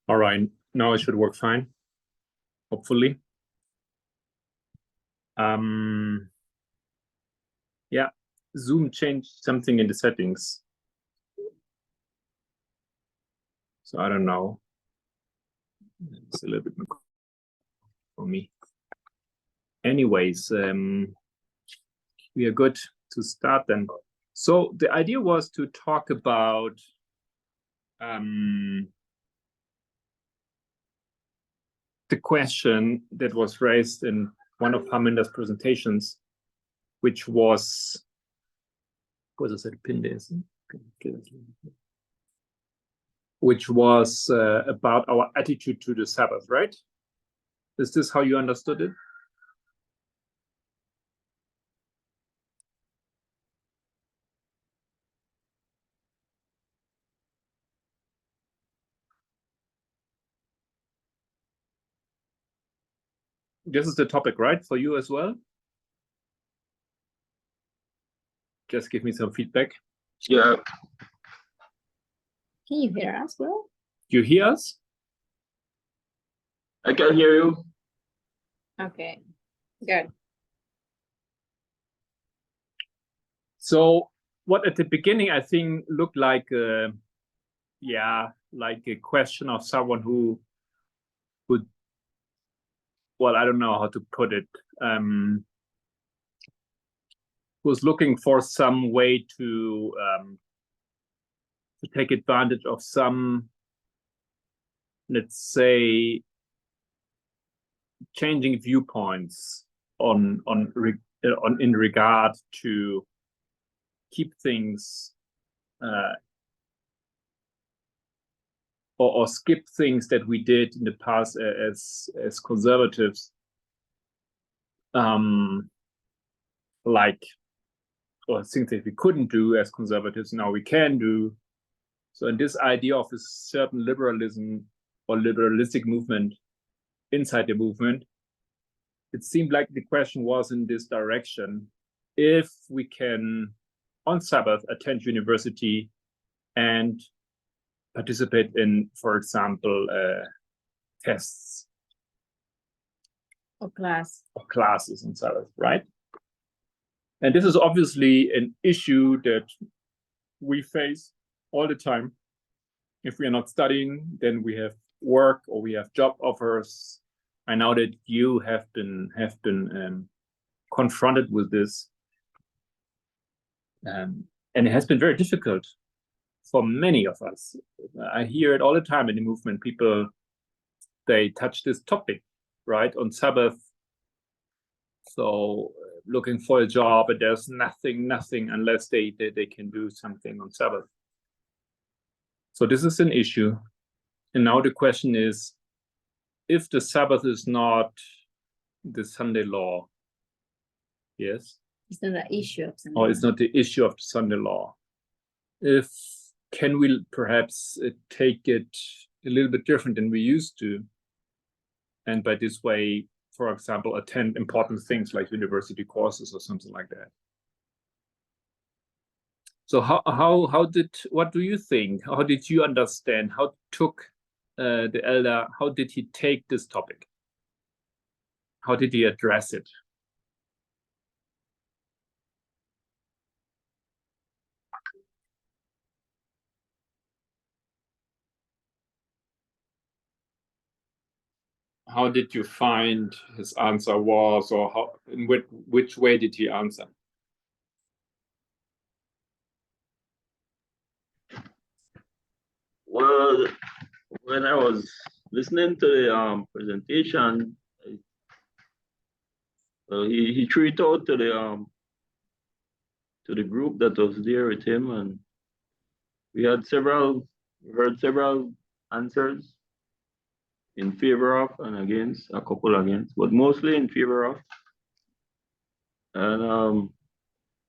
All right, now it should work fine, hopefully. Yeah, Zoom changed something in the settings. So I don't know. It's a little bit more for me. Anyways, we are good to start then. So the idea was to talk about the question that was raised in one of Harminder's presentations, which was, which was about our attitude to the Sabbath, right? Is this how you understood it? This is the topic, right? For you as well? Just give me some feedback. Yeah. Can you hear us well? You hear us? I can hear you. Okay, good. So what at the beginning I think looked like like a question of someone who would, well, I don't know how to put it, who's looking for some way to take advantage of some, let's say, changing viewpoints on in regard to keep things or skip things that we did in the past as conservatives, like, or things that we couldn't do as conservatives now we can do. So in this idea of a certain liberalism or liberalistic movement inside the movement, it seemed like the question was in this direction. If we can, on Sabbath, attend university and participate in, for example, tests Or classes on Sabbath, right? And this is obviously an issue that we face all the time. If we are not studying, then we have work or we have job offers. I know that you have been confronted with this, and it has been very difficult for many of us. I hear it all the time in the movement. People, they touch this topic, right, on Sabbath. So looking for a job, and there's nothing unless they can do something on Sabbath. So this is an issue. And now the question is, if the Sabbath is not the Sunday law, yes? It's not the issue of Sunday. Or it's not the issue of the Sunday law. Can we perhaps take it a little bit different than we used to? And by this way, for example, attend important things like university courses or something like that. So what do you think? How did you understand? How took the elder, how did he take this topic? How did he address it? How did you find his answer was, or how, in which way did he answer? Well, when I was listening to the presentation, he threw it out to the group that was there with him, and we heard several answers in favor of and against, a couple against, but mostly in favor of. And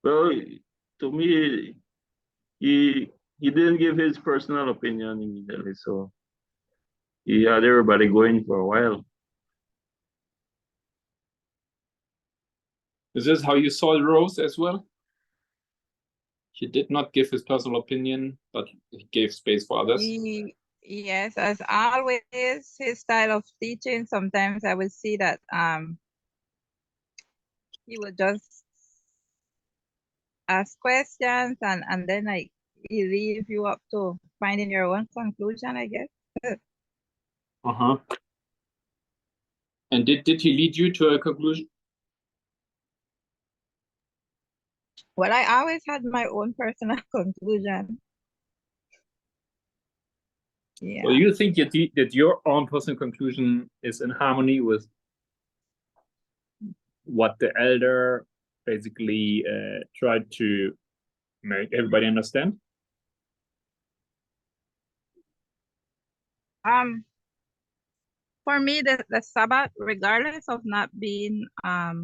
well, to me, he didn't give his personal opinion immediately, so he had everybody going for a while. Is this how you saw Rose as well? He did not give his personal opinion, but he gave space for others. Yes, as always, his style of teaching, sometimes I would see that he would just ask questions and then like he leave you up to finding your own conclusion, I guess. Uh-huh. And did he lead you to a conclusion? Well, I always had my own personal conclusion. Yeah. So you think that your own personal conclusion is in harmony with what the elder basically tried to make everybody understand? For me, the Sabbath, regardless of not being the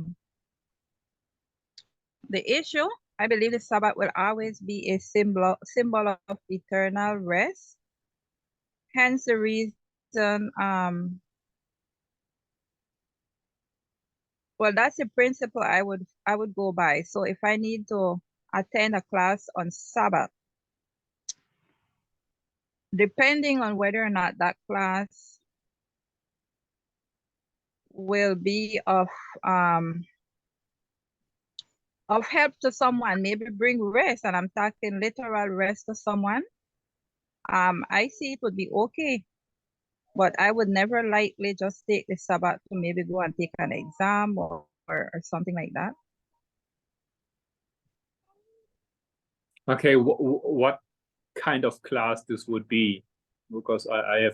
issue, I believe the Sabbath will always be a symbol of eternal rest. Hence the reason, well, that's the principle I would go by. So if I need to attend a class on Sabbath, depending on whether or not that class will be of help to someone, maybe bring rest, and I'm talking literal rest to someone, I see it would be okay. But I would never likely just take the Sabbath to maybe go and take an exam or something like that. Okay, what kind of class this would be? Because I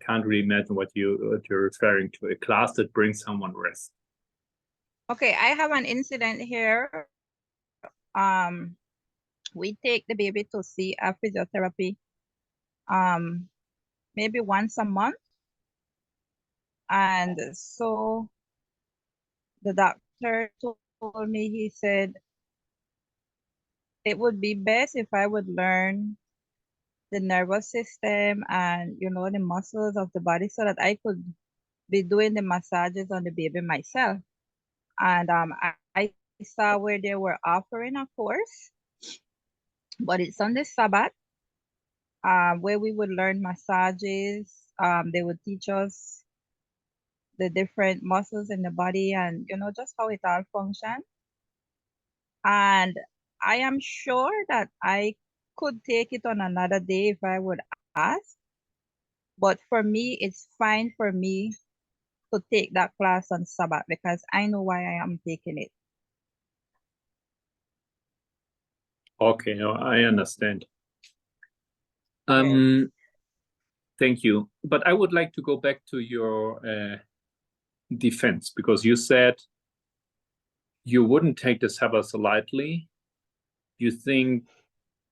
can't really imagine what you're referring to. A class that brings someone rest. Okay, I have an incident here. We take the baby to see a physiotherapy maybe once a month. And so the doctor told me, he said, it would be best if I would learn the nervous system and, the muscles of the body so that I could be doing the massages on the baby myself. And I saw where they were offering a course, but it's on the Sabbath, where we would learn massages. They would teach us the different muscles in the body and, just how it all functions. And I am sure that I could take it on another day if I would ask. But for me, it's fine for me to take that class on Sabbath because I know why I am taking it. Okay, no, I understand. Yes. Thank you. But I would like to go back to your defense, because you said you wouldn't take the Sabbath lightly. You think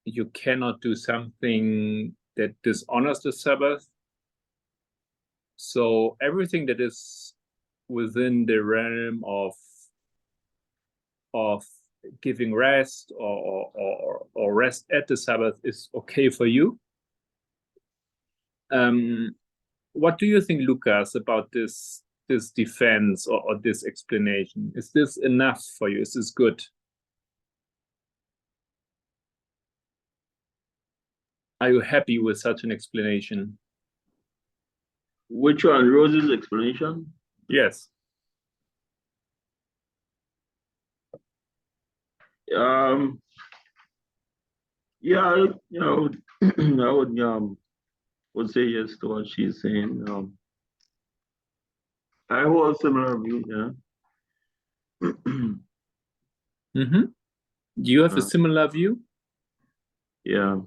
you cannot do something that dishonors the Sabbath. So everything that is within the realm of giving rest or rest at the Sabbath is okay for you. What do you think, Lucas, about this defense or this explanation? Is this enough for you? Is this good? Are you happy with such an explanation? Which one? Rose's explanation? Yes. Yeah, I would say yes to what she's saying. I hold a similar view, yeah. Mm-hmm. Do you have a similar view? Yeah.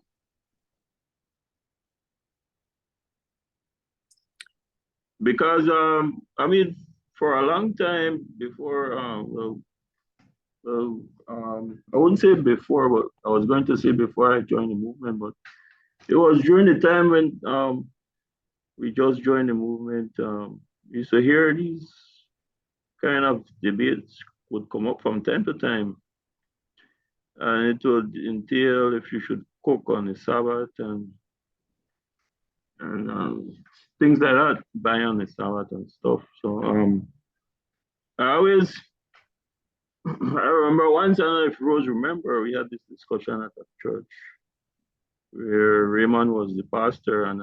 Because I mean, for a long time before, I wouldn't say before, but I was going to say before I joined the movement, but it was during the time when we just joined the movement. We used to hear these kind of debates would come up from time to time, and it would entail if you should cook on the Sabbath and things like that, buy on the Sabbath and stuff. So I always, I remember once, I don't know if Rose remember, we had this discussion at the church. where Raymond was the pastor, and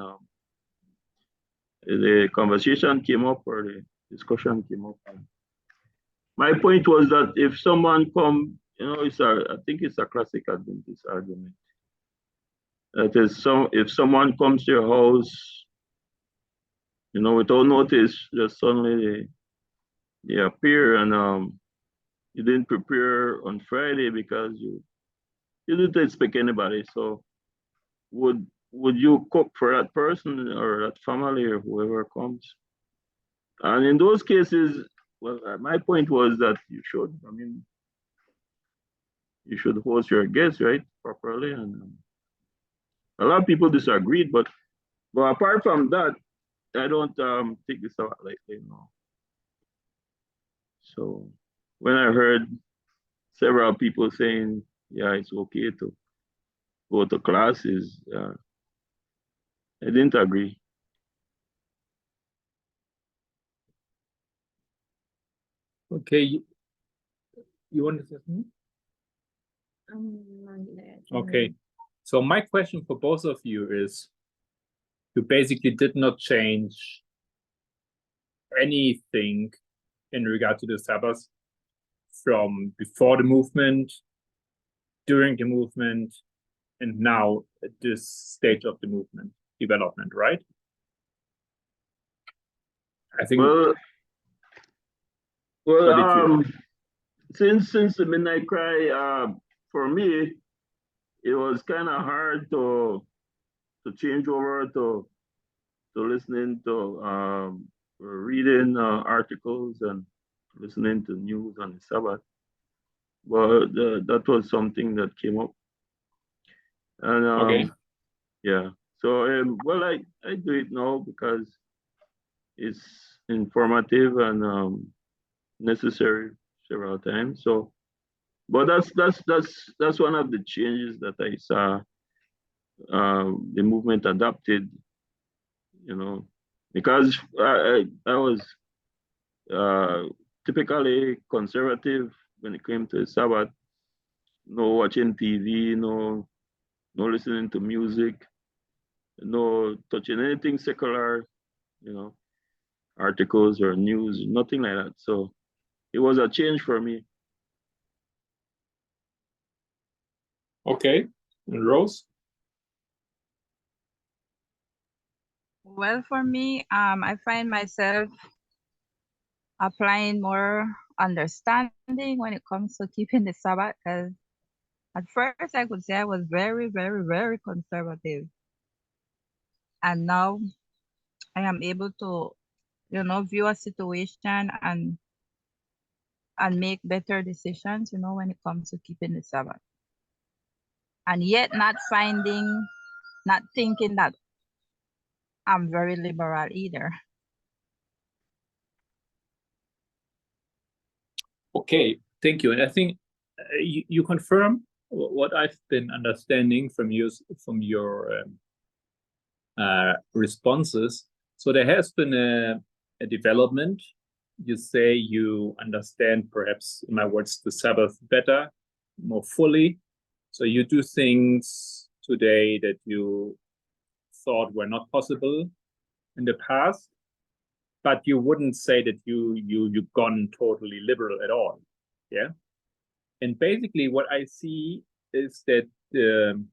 the conversation came up, or the discussion came up. My point was that if someone come, I think it's a classic Adventist argument. That is, if someone comes to your house, without notice, just suddenly they appear, and you didn't prepare on Friday because you didn't expect anybody. So would you cook for that person or that family or whoever comes? And in those cases, well, my point was that you should. I mean, you should host your guests, right, properly. And a lot of people disagreed, but apart from that, I don't take this out lightly, So when I heard several people saying, yeah, it's okay to go to classes, I didn't agree. Okay, you want to say something? Okay, so my question for both of you is, you basically did not change anything in regard to the Sabbath from before the movement, during the movement, and now at this stage of the movement development, right? I think. Well, since the midnight cry, for me, it was kind of hard to change over to listening to reading articles and listening to news on the Sabbath. But that was something that came up, and Okay. yeah. So well, I do it now because it's informative and necessary several times. So, but that's one of the changes that I saw the movement adopted, because I was typically conservative when it came to Sabbath. No watching TV, no listening to music, no touching anything secular, articles or news, nothing like that. So it was a change for me. Okay, and Rose? Well, for me, I find myself applying more understanding when it comes to keeping the Sabbath, because at first I could say I was very, very, very conservative. And now I am able to, view a situation and make better decisions, when it comes to keeping the Sabbath. And yet not thinking that I'm very liberal either. Okay, thank you. And I think you confirm what I've been understanding from your responses. So there has been a development. You say you understand, perhaps in my words, the Sabbath better, more fully. So you do things today that you thought were not possible in the past, but you wouldn't say that you've gone totally liberal at all. Yeah. And basically what I see is that the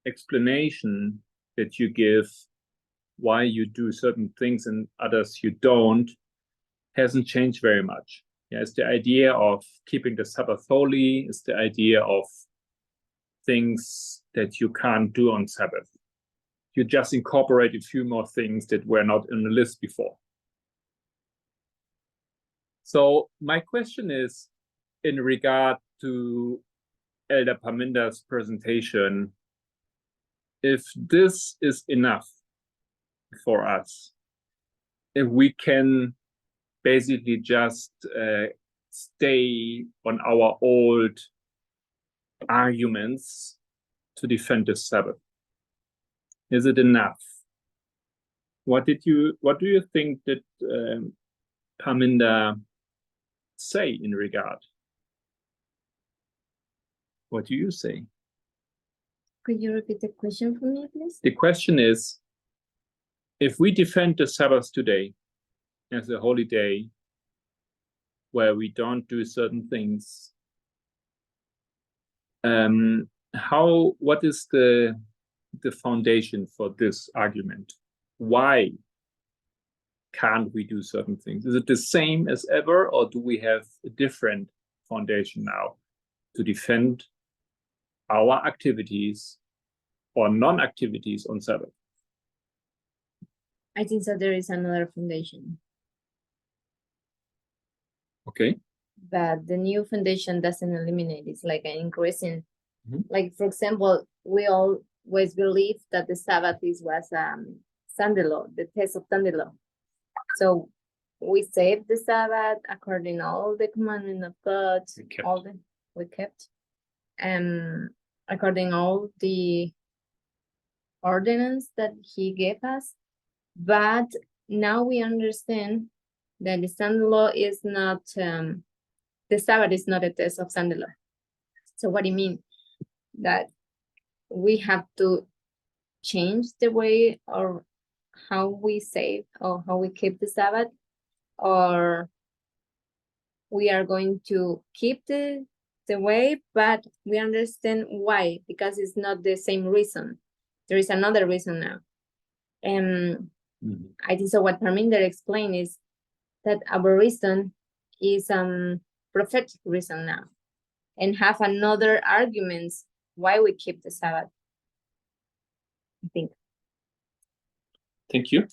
explanation that you give why you do certain things and others you don't hasn't changed very much. Yeah, it's the idea of keeping the Sabbath holy, it's the idea of things that you can't do on Sabbath. You just incorporate a few more things that were not in the list before. So my question is, in regard to Elder Parminder's presentation, if this is enough for us, if we can basically just stay on our old arguments to defend the Sabbath, is it enough? What do you think that Parminder say in regard? What do you say? Could you repeat the question for me, please? The question is, if we defend the Sabbath today as a holy day where we don't do certain things, what is the foundation for this argument? Why can't we do certain things? Is it the same as ever, or do we have a different foundation now to defend our activities or non-activities on Sabbath? I think so there is another foundation, Okay. but the new foundation doesn't eliminate. It's like an increasing. Mhm. Like, for example, we always believe that the Sabbath was Sunday law, the test of Sunday law. So we saved the Sabbath according to all the commandment of God, we kept, according all the ordinance that He gave us. But now we understand that the Sunday law is not, the Sabbath is not a test of Sunday law. So what do you mean? That we have to change the way or how we save or how we keep the Sabbath, or we are going to keep the way, but we understand why, because it's not the same reason. There is another reason now. I think so what Parminder explained is that our reason is prophetic reason now, and have another arguments why we keep the Sabbath, I think. Thank you.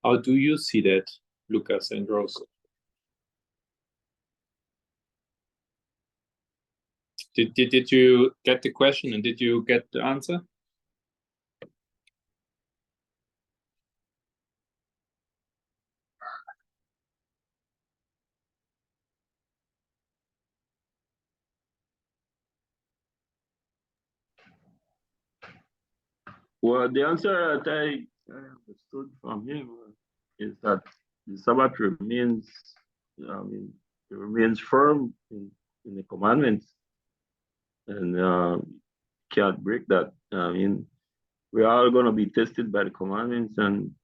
How do you see that, Lucas and Rose? Did you get the question, and did you get the answer? Well, the answer that I understood from him is that the Sabbath remains, it remains firm in the commandments, and can't break that. We're all going to be tested by the commandments, and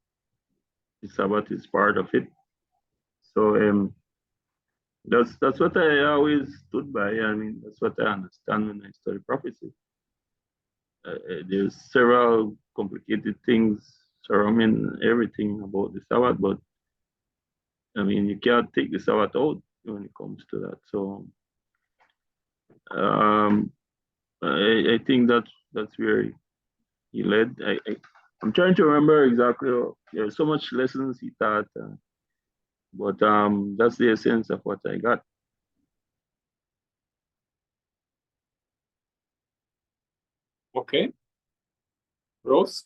the Sabbath is part of it. So that's what I always stood by. That's what I understand when I study prophecy. There's several complicated things surrounding everything about the Sabbath, but you can't take the Sabbath out when it comes to that. So I think that's where he led. I'm trying to remember exactly. There's so much lessons he taught, but that's the essence of what I got. Okay. Rose?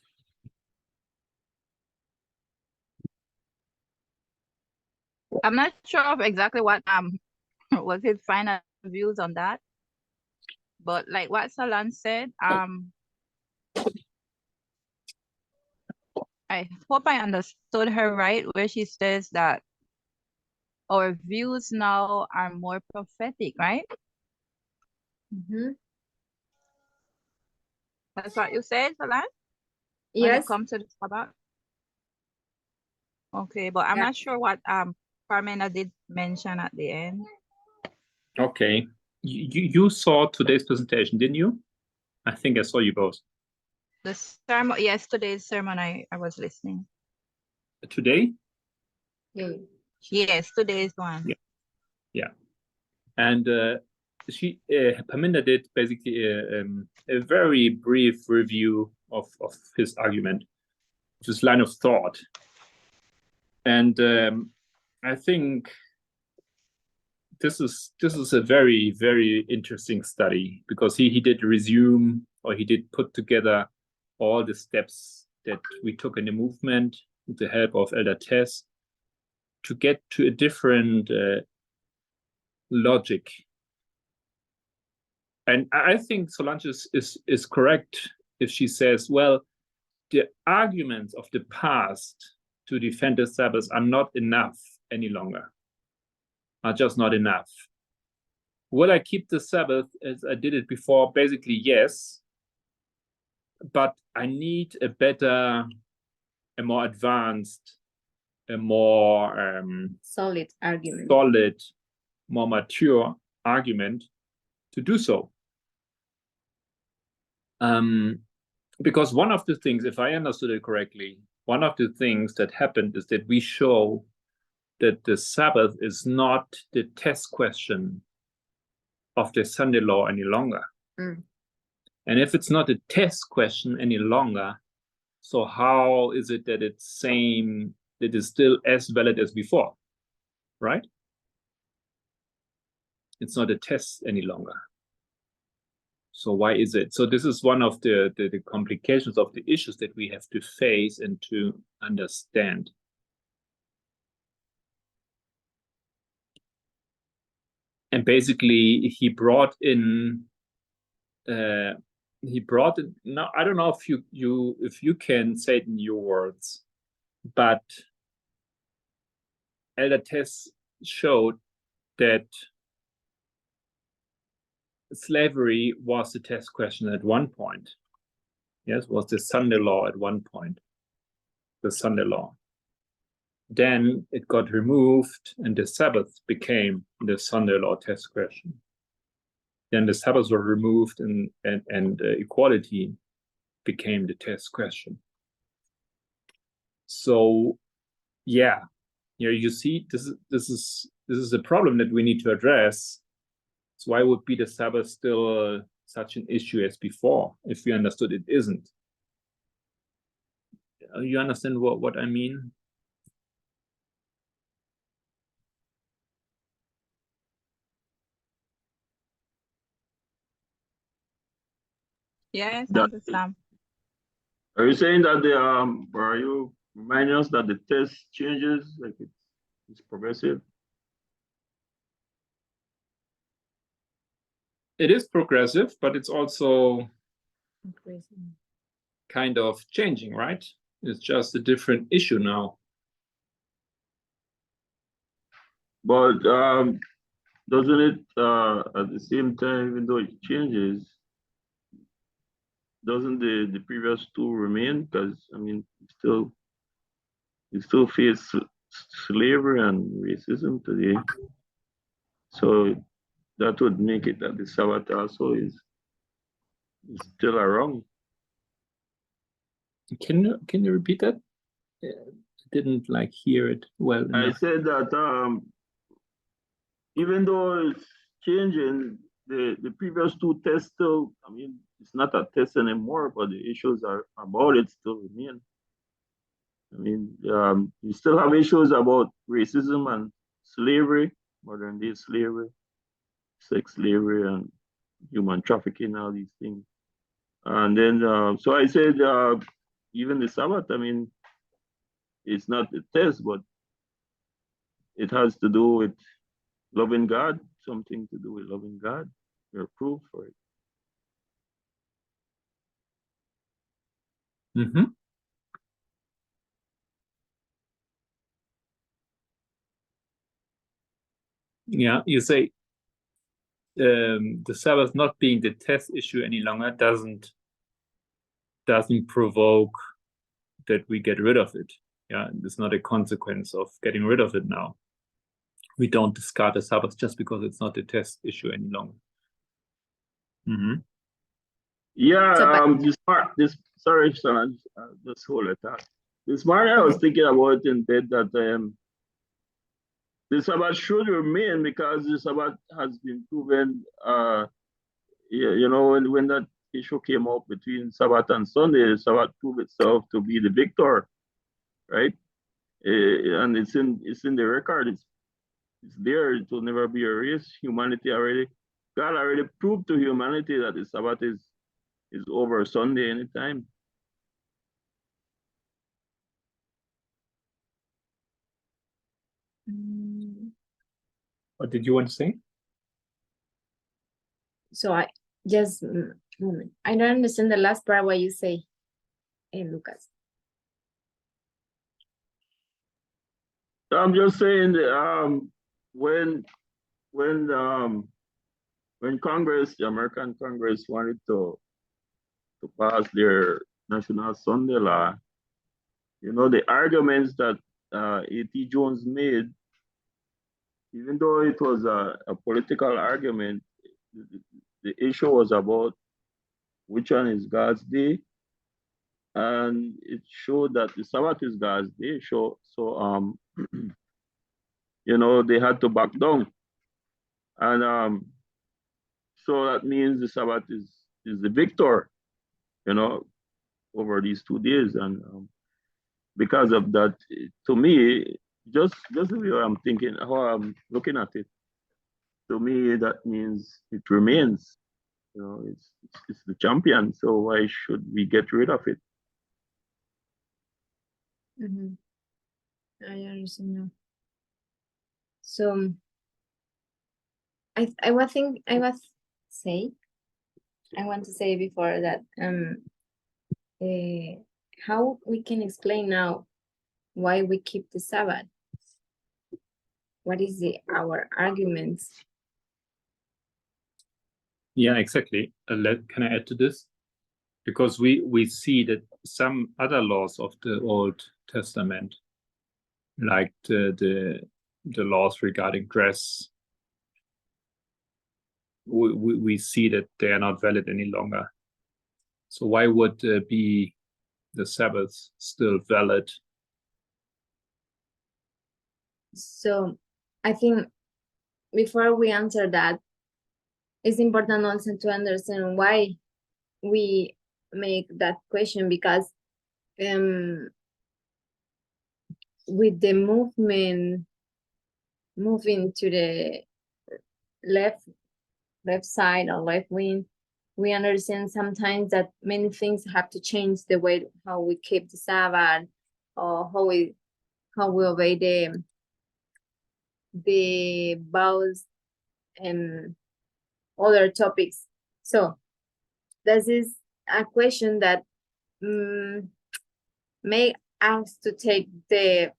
I'm not sure of exactly what was his final views on that, but like what Solange said, I hope I understood her right, where she says that our views now are more prophetic, right? Mm-hmm. That's what you said, Solange? When Yes. it comes to the Sabbath? Okay, but I'm Yeah. not sure what Parmena did mention at the end. Okay. You saw today's presentation, didn't you? I think I saw you both. The sermon, yes, today's sermon I was listening. Today? Yeah. Yes, today's one. Yeah. And Parminder did basically a very brief review of his argument, his line of thought. And I think this is a very, very interesting study, because he did resume, or he did put together all the steps that we took in the movement with the help of Elder Tess to get to a different logic. And I think Solange is correct if she says, well, the arguments of the past to defend the Sabbath are not enough any longer, are just not enough. Will I keep the Sabbath as I did it before? Basically, yes. But I need a better, a more advanced, a more Solid argument. solid, more mature argument to do so. Because one of the things, if I understood it correctly, one of the things that happened is that we show that the Sabbath is not the test question of the Sunday law any longer. Mm. And if it's not a test question any longer, so how is it that it's same, that is still as valid as before, right? It's not a test any longer. So why is it? So this is one of the complications of the issues that we have to face and to understand. And basically, he brought in. Now I don't know if you can say it in your words, but Elder Tess showed that slavery was the test question at one point. Yes, was the Sunday law at one point. The Sunday law. Then it got removed and the Sabbath became the Sunday law test question. Then the Sabbaths were removed and equality became the test question. So, yeah, you see, this is a problem that we need to address. So why would be the Sabbath still such an issue as before if we understood it isn't? You understand what I mean? Yes, That- understand. Are you saying that are you reminding us that the test changes, like it's progressive? It is progressive, but it's also Increasing. kind of changing, right? It's just a different issue now. But doesn't it at the same time, even though it changes, doesn't the previous two remain? Because I mean, you still face slavery and racism today. So that would make it that the Sabbath also is still around. Can you repeat that? I didn't like hear it well I enough. said that even though it's changing, the previous two tests still, I mean, it's not a test anymore, but the issues are about it still remain. I mean, you still have issues about racism and slavery, modern day slavery, sex slavery, and human trafficking, all these things. And then, so I said, even the Sabbath, I mean, it's not a test, but it has to do with loving God, something to do with loving God. You're approved for it. Mm-hmm. Yeah, you say the Sabbath not being the test issue any longer doesn't provoke that we get rid of it. Yeah, it's not a consequence of getting rid of it now. We don't discard the Sabbath just because it's not a test issue any longer. Mm-hmm. Yeah, So, sorry, son, just hold it up. This morning I was thinking about in bed that the Sabbath should remain because the Sabbath has been proven, you know, when that issue came up between Sabbath and Sunday, the Sabbath proved itself to be the victor, right? And it's in the record. It's there. It will never be erased. God already proved to humanity that the Sabbath is over Sunday anytime. What did you want to say? So I just moment. I don't understand the last part what you say, Lucas. I'm just saying, when when Congress, the American Congress, wanted to pass their National Sunday Law, you know, the arguments that A.T. Jones made, even though it was a political argument, the issue was about which one is God's day, and it showed that the Sabbath is God's day. So you know, they had to back down, and so that means the Sabbath is the victor, you know, over these 2 days, and because of that, to me, just the way I'm thinking, how I'm looking at it, to me that means it remains. You know, it's the champion. So why should we get rid of it? Mhm. I understand now. So I was I want to say before that how we can explain now why we keep the Sabbath. What is our arguments? Yeah, exactly. Can I add to this? Because we see that some other laws of the Old Testament, like the laws regarding dress, we see that they are not valid any longer. So why would be the Sabbath still valid? So I think before we answer that, it's important also to understand why we make that question, because with the movement moving to the left side or left wing, we understand sometimes that many things have to change the way how we keep the Sabbath, or how we obey the vows and other topics. So this is a question that may us to take the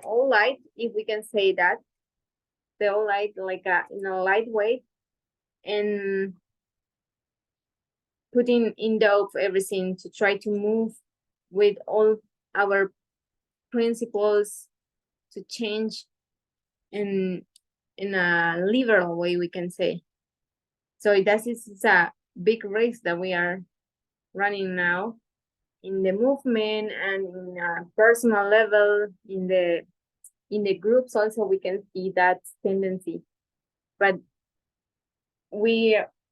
old light, if we can say that, the old light like in a lightweight, and putting in doubt everything to try to move with all our principles to change in a liberal way, we can say. So that is a big risk that we are running now in the movement and in a personal level, in the groups also we can see that tendency. But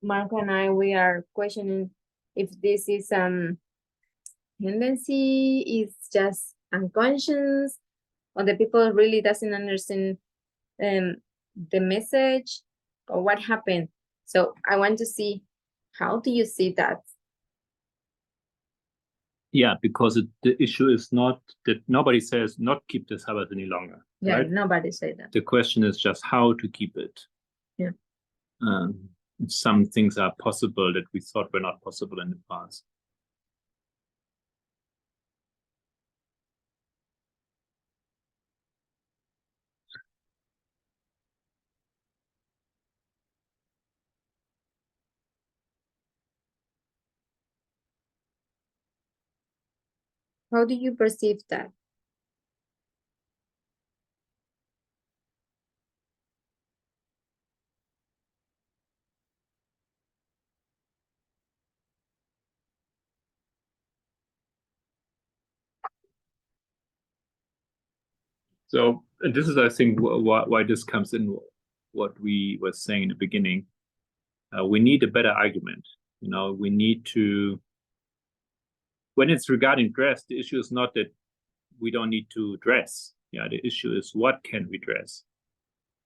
Marco and I, we are questioning if this is tendency, is just unconscious, or the people really doesn't understand the message, or what happened. So I want to see, how do you see that? Yeah, because the issue is not that nobody says not keep the Sabbath any longer. Yeah, right? nobody say that. The question is just how to keep it. Yeah. Some things are possible that we thought were not possible in the past. How do you perceive that? So this is, I think, why this comes in what we were saying in the beginning. We need a better argument. You know, we need to, when it's regarding dress, the issue is not that we don't need to dress. Yeah, the issue is what can we dress?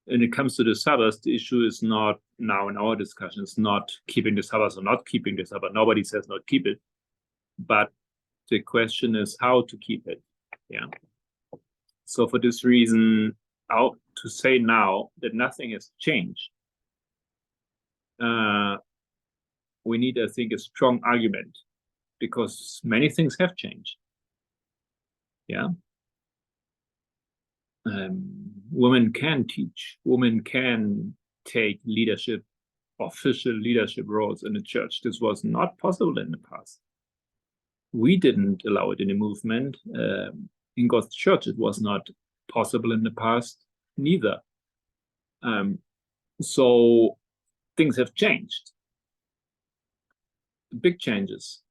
When it comes to the Sabbath, the issue is not now in our discussion, it's not keeping the Sabbath or not keeping the Sabbath. Nobody says not keep it. But the question is how to keep it. Yeah. So for this reason, out to say now that nothing has changed, we need, I think, a strong argument, because many things have changed. Yeah. Women can teach, women can take leadership official leadership roles in the church. This was not possible in the past. We didn't allow it in the movement. In God's church, it was not possible in the past, neither. So things have changed, big changes.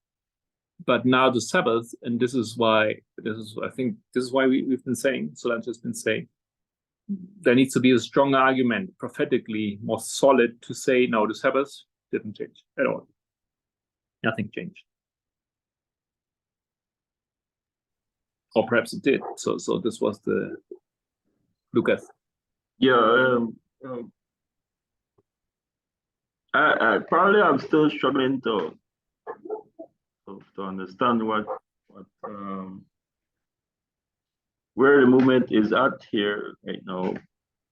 But now the Sabbath, and this is why we've been saying, Solange has been saying, there needs to be a strong argument, prophetically more solid, to say, no, the Sabbath didn't change at all. Nothing changed. Or perhaps it did. So this was the Lucas. Yeah, I probably I'm still struggling to understand what where the movement is at here right now,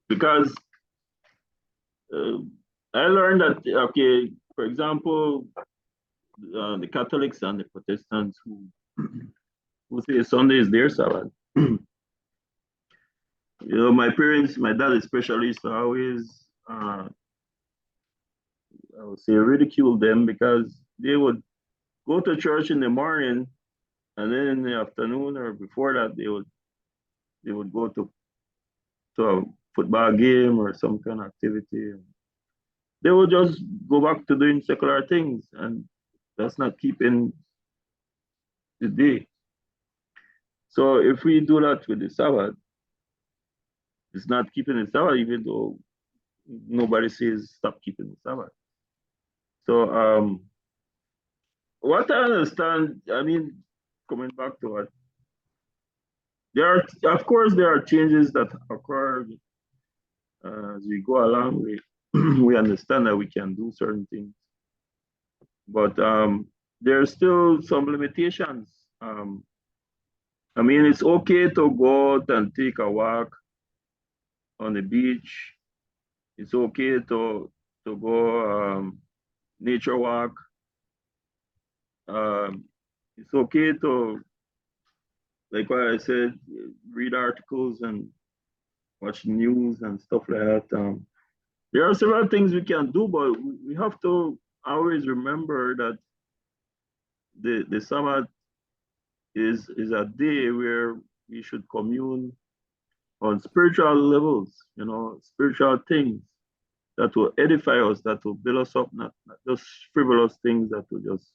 because I learned that, okay, for example, the Catholics and the Protestants who say Sunday is their Sabbath. You know, my parents, my dad especially, used to always, I would say, ridicule them, because they would go to church in the morning, and then in the afternoon or before that, they would go to a football game or some kind of activity. They would just go back to doing secular things, and that's not keeping the day. So if we do that with the Sabbath, it's not keeping the Sabbath, even though nobody says stop keeping the Sabbath. So what I understand, I mean, coming back to it, of course there are changes that occur as we go along. We understand that we can do certain things, but there are still some limitations. I mean, it's okay to go out and take a walk on the beach. It's okay to go nature walk. It's okay to, like what I said, read articles and watch news and stuff like that. There are several things we can do, but we have to always remember that the Sabbath is a day where we should commune on spiritual levels, you know, spiritual things that will edify us, that will build us up, not just frivolous things that will just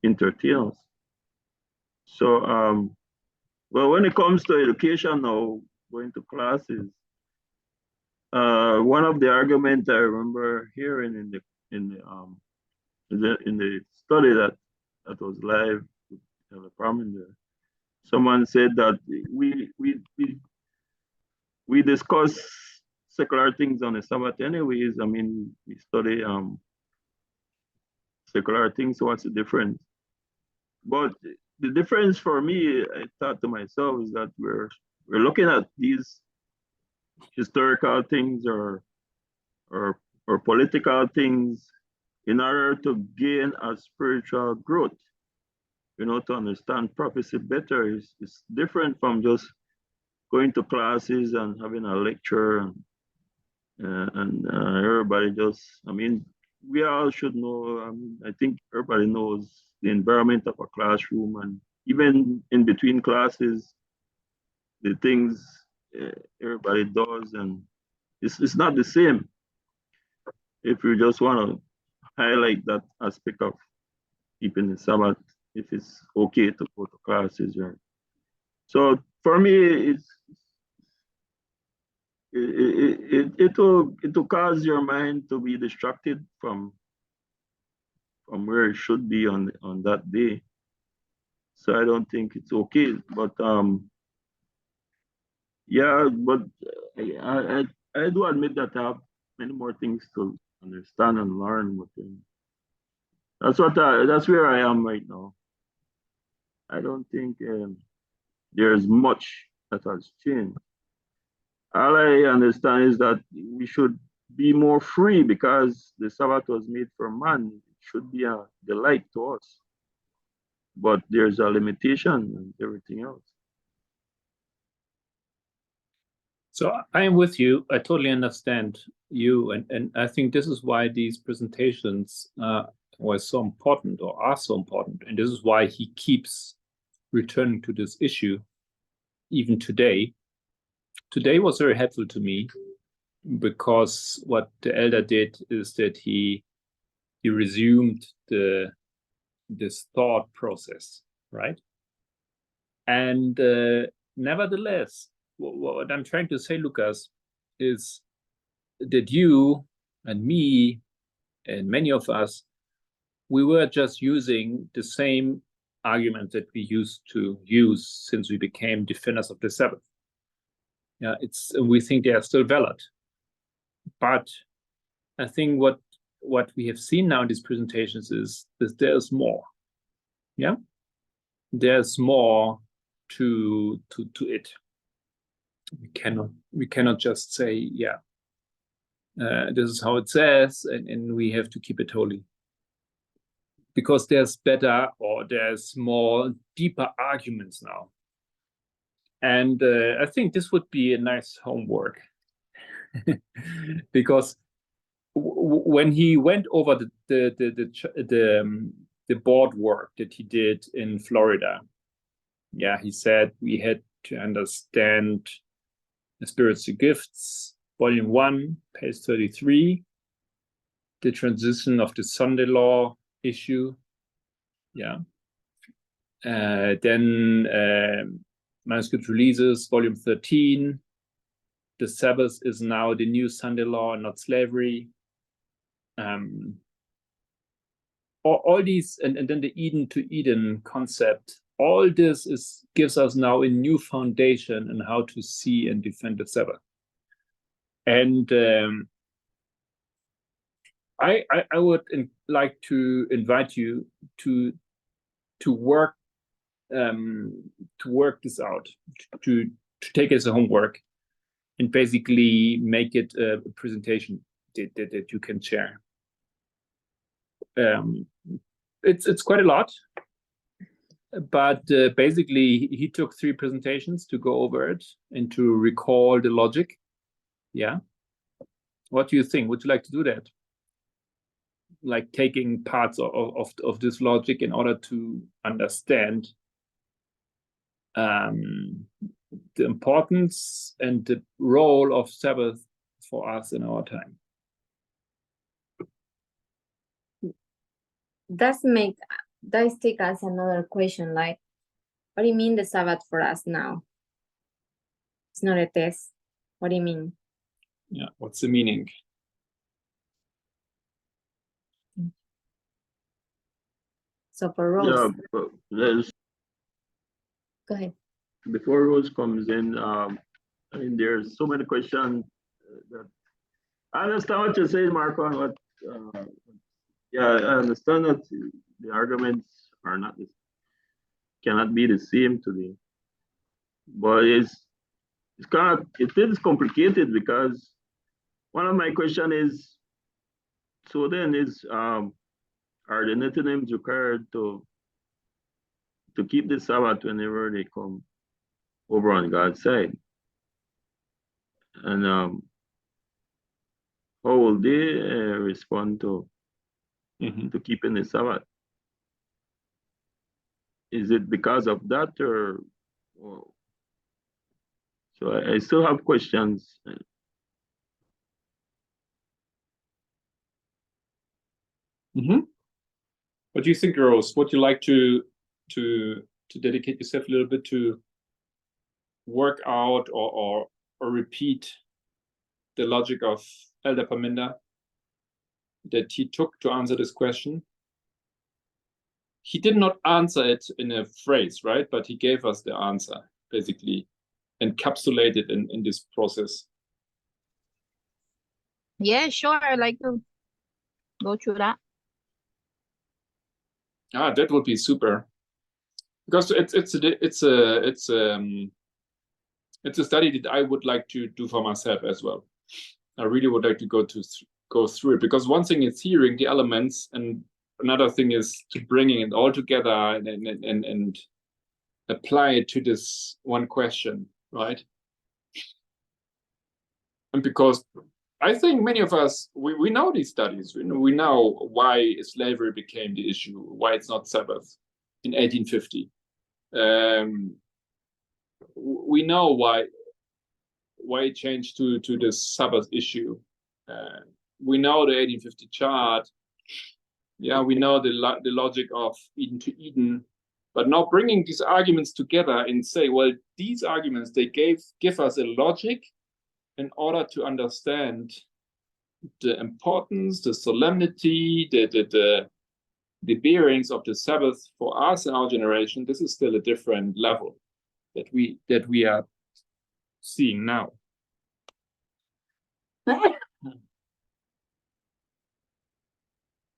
entertain us. So, well, when it comes to education now, going to classes, one of the arguments I remember hearing in the study that was live, the prominent there, someone said that we discuss secular things on the Sabbath anyways. I mean, we study secular things, so what's the difference? But the difference for me, I thought to myself, is that we're looking at these historical things or political things in order to gain a spiritual growth. You know, to understand prophecy better is different from just going to classes and having a lecture and everybody just, I mean, we all should know, I think everybody knows the environment of a classroom, and even in between classes, the things everybody does, and it's not the same. If you just want to highlight that aspect of keeping the Sabbath, if it's okay to go to classes, right? So for me, it will cause your mind to be distracted from where it should be on that day. So I don't think it's okay. But yeah, but I do admit that I have many more things to understand and learn. But that's where I am right now. I don't think there's much that has changed. All I understand is that we should be more free, because the Sabbath was made for man. It should be a delight to us. But there's a limitation and everything else. So I am with you. I totally understand you, and I think this is why these presentations were so important or are so important, and this is why he keeps returning to this issue even today. Today was very helpful to me because what the elder did is that he resumed this thought process, right? And nevertheless, what I'm trying to say, Lucas, is that you and me and many of us, we were just using the same arguments that we used to use since we became defenders of the Sabbath. Yeah, we think they are still valid. But I think what we have seen now in these presentations is that there's more. Yeah, there's more to it. We cannot just say, yeah, this is how it says, and we have to keep it holy. Because there's better or there's more deeper arguments now. And I think this would be a nice homework. Because when he went over the board work that he did in Florida, yeah, he said we had to understand the spiritual gifts, volume 1, page 33, the transition of the Sunday law issue, yeah. Then manuscript releases, volume 13, the Sabbath is now the new Sunday law, not slavery. All these, and then the Eden to Eden concept, all this gives us now a new foundation in how to see and defend the Sabbath. And I would like to invite you to work this out, to take it as a homework, and basically make it a presentation that you can share. It's quite a lot, but basically he took 3 presentations to go over it and to recall the logic. Yeah. What do you think? Would you like to do that? Like taking parts of this logic in order to understand the importance and the role of Sabbath for us in our time. Does take us another question, like, what do you mean the Sabbath for us now? It's not a test. What do you mean? Yeah, what's the meaning? So for Rose. Yeah, but Go ahead. before Rose comes in, I mean, there's so many questions that I understand what you're saying, Marco, and what, yeah, I understand that the arguments are cannot be the same today, but it is complicated because one of my question is, so then are the Nethinims required to keep the Sabbath whenever they come over on God's side? And how will they respond to keeping the Sabbath? Is it because of that, or so I still have questions. What do you think, Rose? Would you like to dedicate yourself a little bit to work out or repeat the logic of Elder Paminda that he took to answer this question? He did not answer it in a phrase, right? But he gave us the answer, basically encapsulated in this process. Yeah, sure. I'd like to go through that. That would be super, because it's a study that I would like to do for myself as well. I really would like to go through it, because one thing is hearing the elements, and another thing is to bringing it all together and apply it to this one question, right? And because I think many of us, we know these studies. We know why slavery became the issue, why it's not Sabbath in 1850. We know why it changed to the Sabbath issue. We know the 1850 chart. Yeah, we know the logic of Eden to Eden. But now bringing these arguments together and say, well, these arguments, they give us a logic in order to understand the importance, the solemnity, the bearings of the Sabbath for us and our generation. This is still a different level that we are seeing now.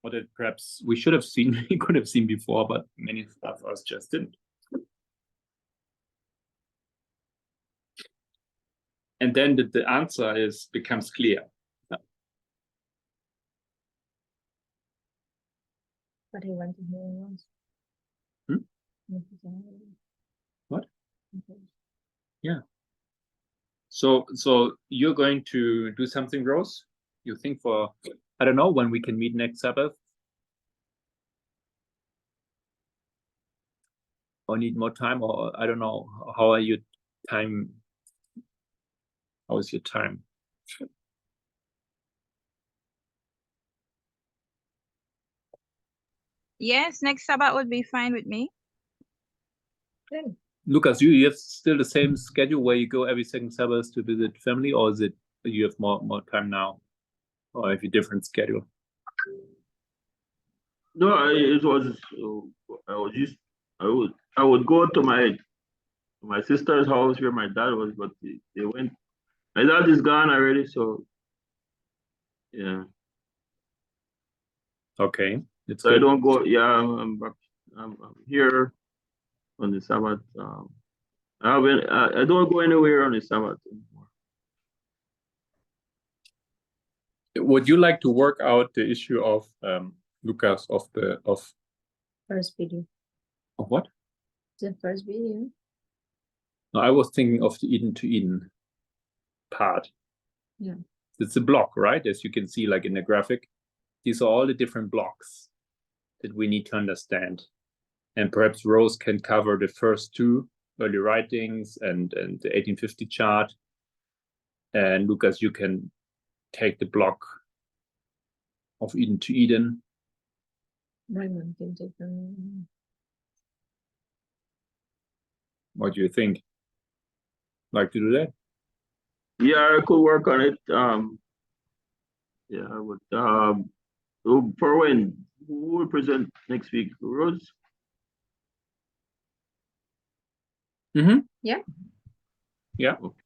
Or that perhaps we should have seen, we could have seen before, but many of us just didn't. And then the answer becomes clear. But he went to hear once. What? Yeah. So you're going to do something, Rose? You think for, I don't know, when we can meet next Sabbath? Or need more time, or I don't know, how are you time? How is your time? Yes, next Sabbath would be fine with me. Good. Lucas, you have still the same schedule where you go every second Sabbath to visit family, or is it you have more time now, or have you different schedule? No, it was. I would go to my sister's house where my dad was, but they went. My dad is gone already, so yeah. Okay, it's So I good. don't go. Yeah, I'm back. I'm here on the Sabbath. I don't go anywhere on the Sabbath anymore. Would you like to work out the issue of Lucas of First video. what? The first video. No, I was thinking of the Eden to Eden part. Yeah. It's a block, right? As you can see, like in the graphic, these are all the different blocks that we need to understand. And perhaps Rose can cover the first two, early writings and the 1850 chart. And Lucas, you can take the block of Eden to Eden. Raymond can take them. What do you think? Like to do that? Yeah, I could work on it. Yeah, I would. For when? Who will present next week? Rose? Mm-hmm. Yeah. Yeah. Okay.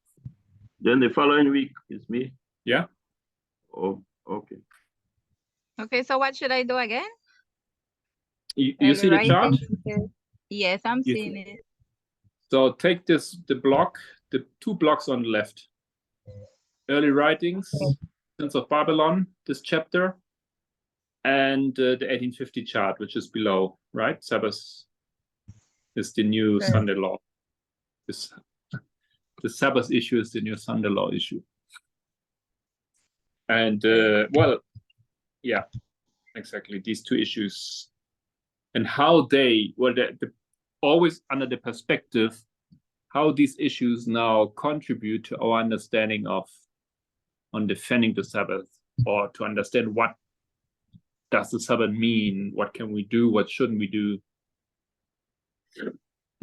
Then the following week is me. Yeah. Oh, okay. Okay, so what should I do again? You see the chart? Yes, I'm You seeing it. So take the block, the two blocks on the left. Early writings, Sins of Babylon, this chapter, and the 1850 chart, which is below, right? Sabbath is the new Sunday law. The Sabbath issue is the new Sunday law issue. And well, yeah, exactly, these two issues. And how they, well, always under the perspective, how these issues now contribute to our understanding on defending the Sabbath, or to understand what does the Sabbath mean, what can we do, what shouldn't we do.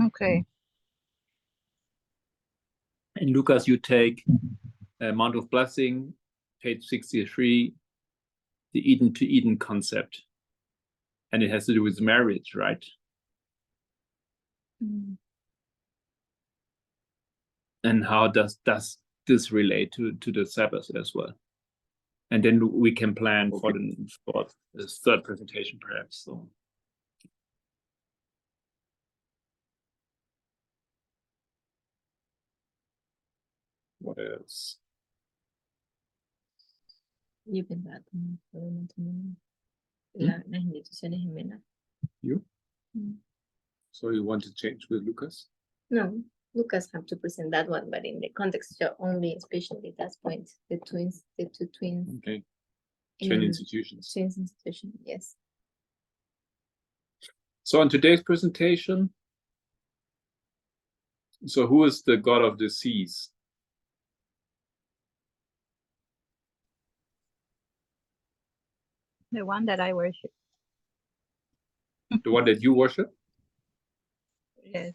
Okay. And Lucas, you take Mount of Blessing, page 63, the Eden to Eden concept. And it has to do with marriage, right? Mm. And how does this relate to the Sabbath as well? And then we can plan for the third presentation, perhaps. So. What else? You can back them for tomorrow. You? Mm. So you want to change with Lucas? No, Lucas have to present that one, but in the context of only, especially that point, the two twins. Okay. Twin in institutions. twins institution, yes. So in today's presentation, so who is the god of the seas? The one that I worship. The one that you worship? Yes.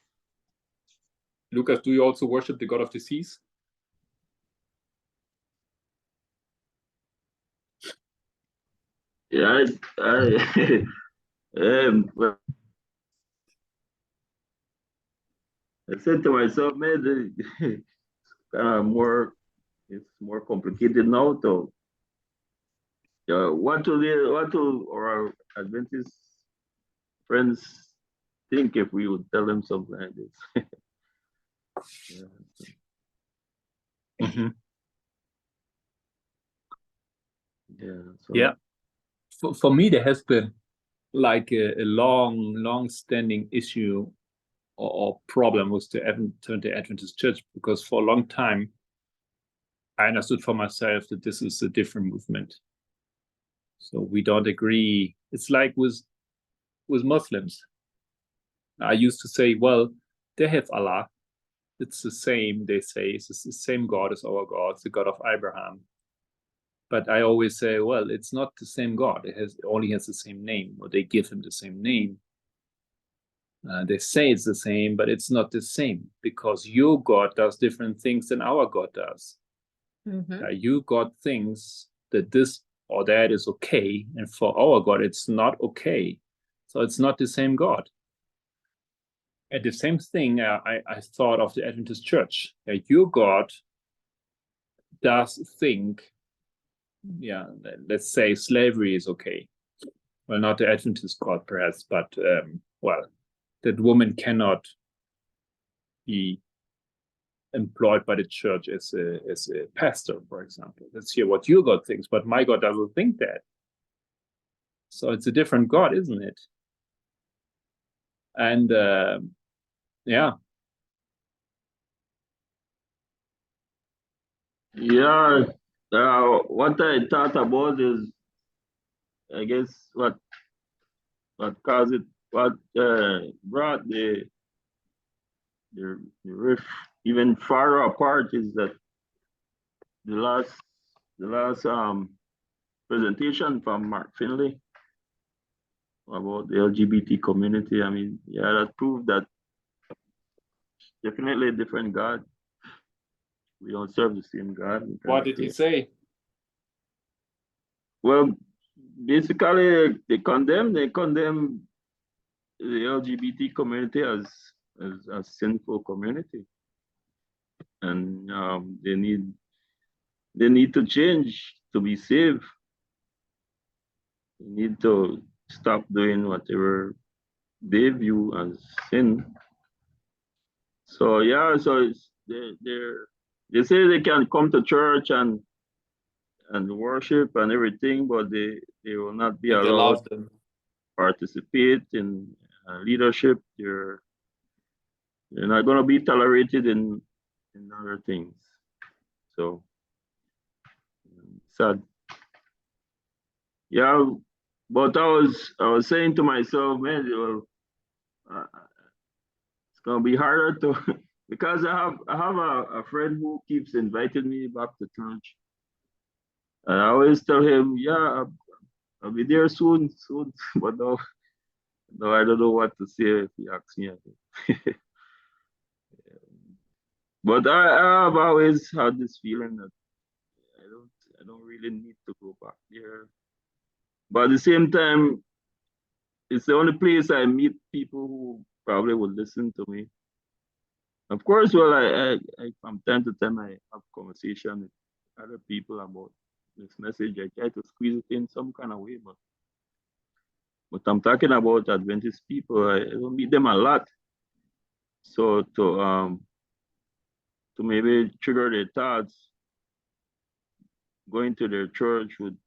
Lucas, do you also worship the god of the seas? Yeah, well, I said to myself, man, it's more complicated now. So, what will our Adventist friends think if we would tell them something like this? Yeah. Mhm. Yeah. So, Yeah. For me, there has been like a long standing issue or problem with the Adventist Church, because for a long time I understood for myself that this is a different movement. So we don't agree. It's like with Muslims. I used to say, well, they have Allah. It's the same, they say. It's the same God as our God. It's the God of Abraham. But I always say, well, it's not the same God. It only has the same name, or they give him the same name. They say it's the same, but it's not the same, because your God does different things than our God does. You God thinks that this or that is okay, and for our God, it's not okay. So it's not the same God. And the same thing I thought of the Adventist Church. Your God does think, let's say slavery is okay. Well, not the Adventist God, perhaps, but well, that woman cannot be employed by the church as a pastor, for example. Let's hear what your God thinks, but my God doesn't think that. So it's a different God, isn't it? And yeah. yeah. What I thought about is, I guess, what caused it, what brought the rift even farther apart is that the last presentation from Mark Finley about the LGBT community. I mean, yeah, that proved that definitely a different God. We don't serve the same God. What did he say? Well, basically, they condemn the LGBT community as a sinful community, and they need to change to be saved. They need to stop doing whatever they view as sin. So yeah, so they say they can come to church and worship and everything, but they will not be allowed to participate in leadership. They're not going to be tolerated in other things. So sad. Yeah, but I was saying to myself, man, well, it's gonna be harder to because I have a friend who keeps inviting me back to church. And I always tell him, yeah, I'll be there soon. But no, I don't know what to say if he asks me again. But I have always had this feeling that I don't really need to go back there. But at the same time, it's the only place I meet people who probably would listen to me. Of course, well, I from time to time I have conversation with other people about this message. I try to squeeze it in some kind of way, but I'm talking about Adventist people. I don't meet them a lot, so to maybe trigger their thoughts, going to their church would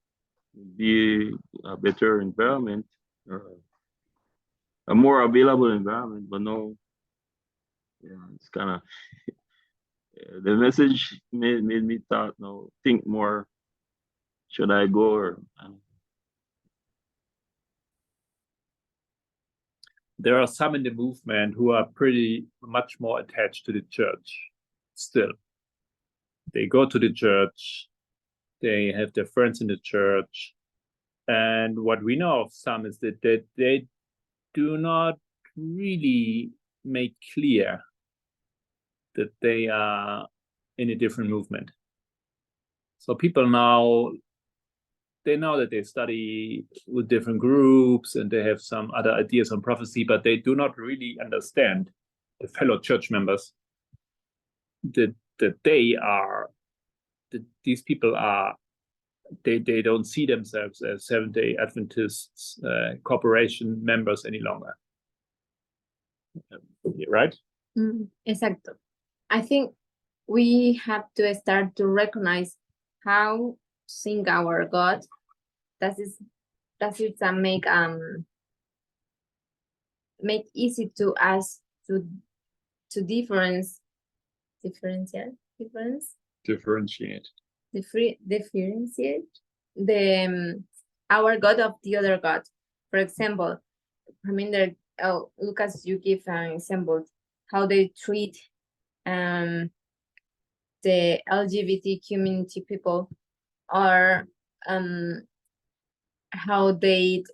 be a better environment, or a more available environment. But no, it's kind of the message made me thought, no, think more. Should I go or? There are some in the movement who are pretty much more attached to the church still. They go to the church, they have their friends in the church. And what we know of some is that they do not really make clear that they are in a different movement. So people now, they know that they study with different groups and they have some other ideas on prophecy, but they do not really understand, the fellow church members, that they are, that these people are, they don't see themselves as Seventh-day Adventists corporation members any longer. Right? Exacto. I think we have to start to recognize how sing our God. That is make easy to us to differentiate the our God of the other God. For example, I mean, Lucas, you give an example how they treat the LGBT community people, or how they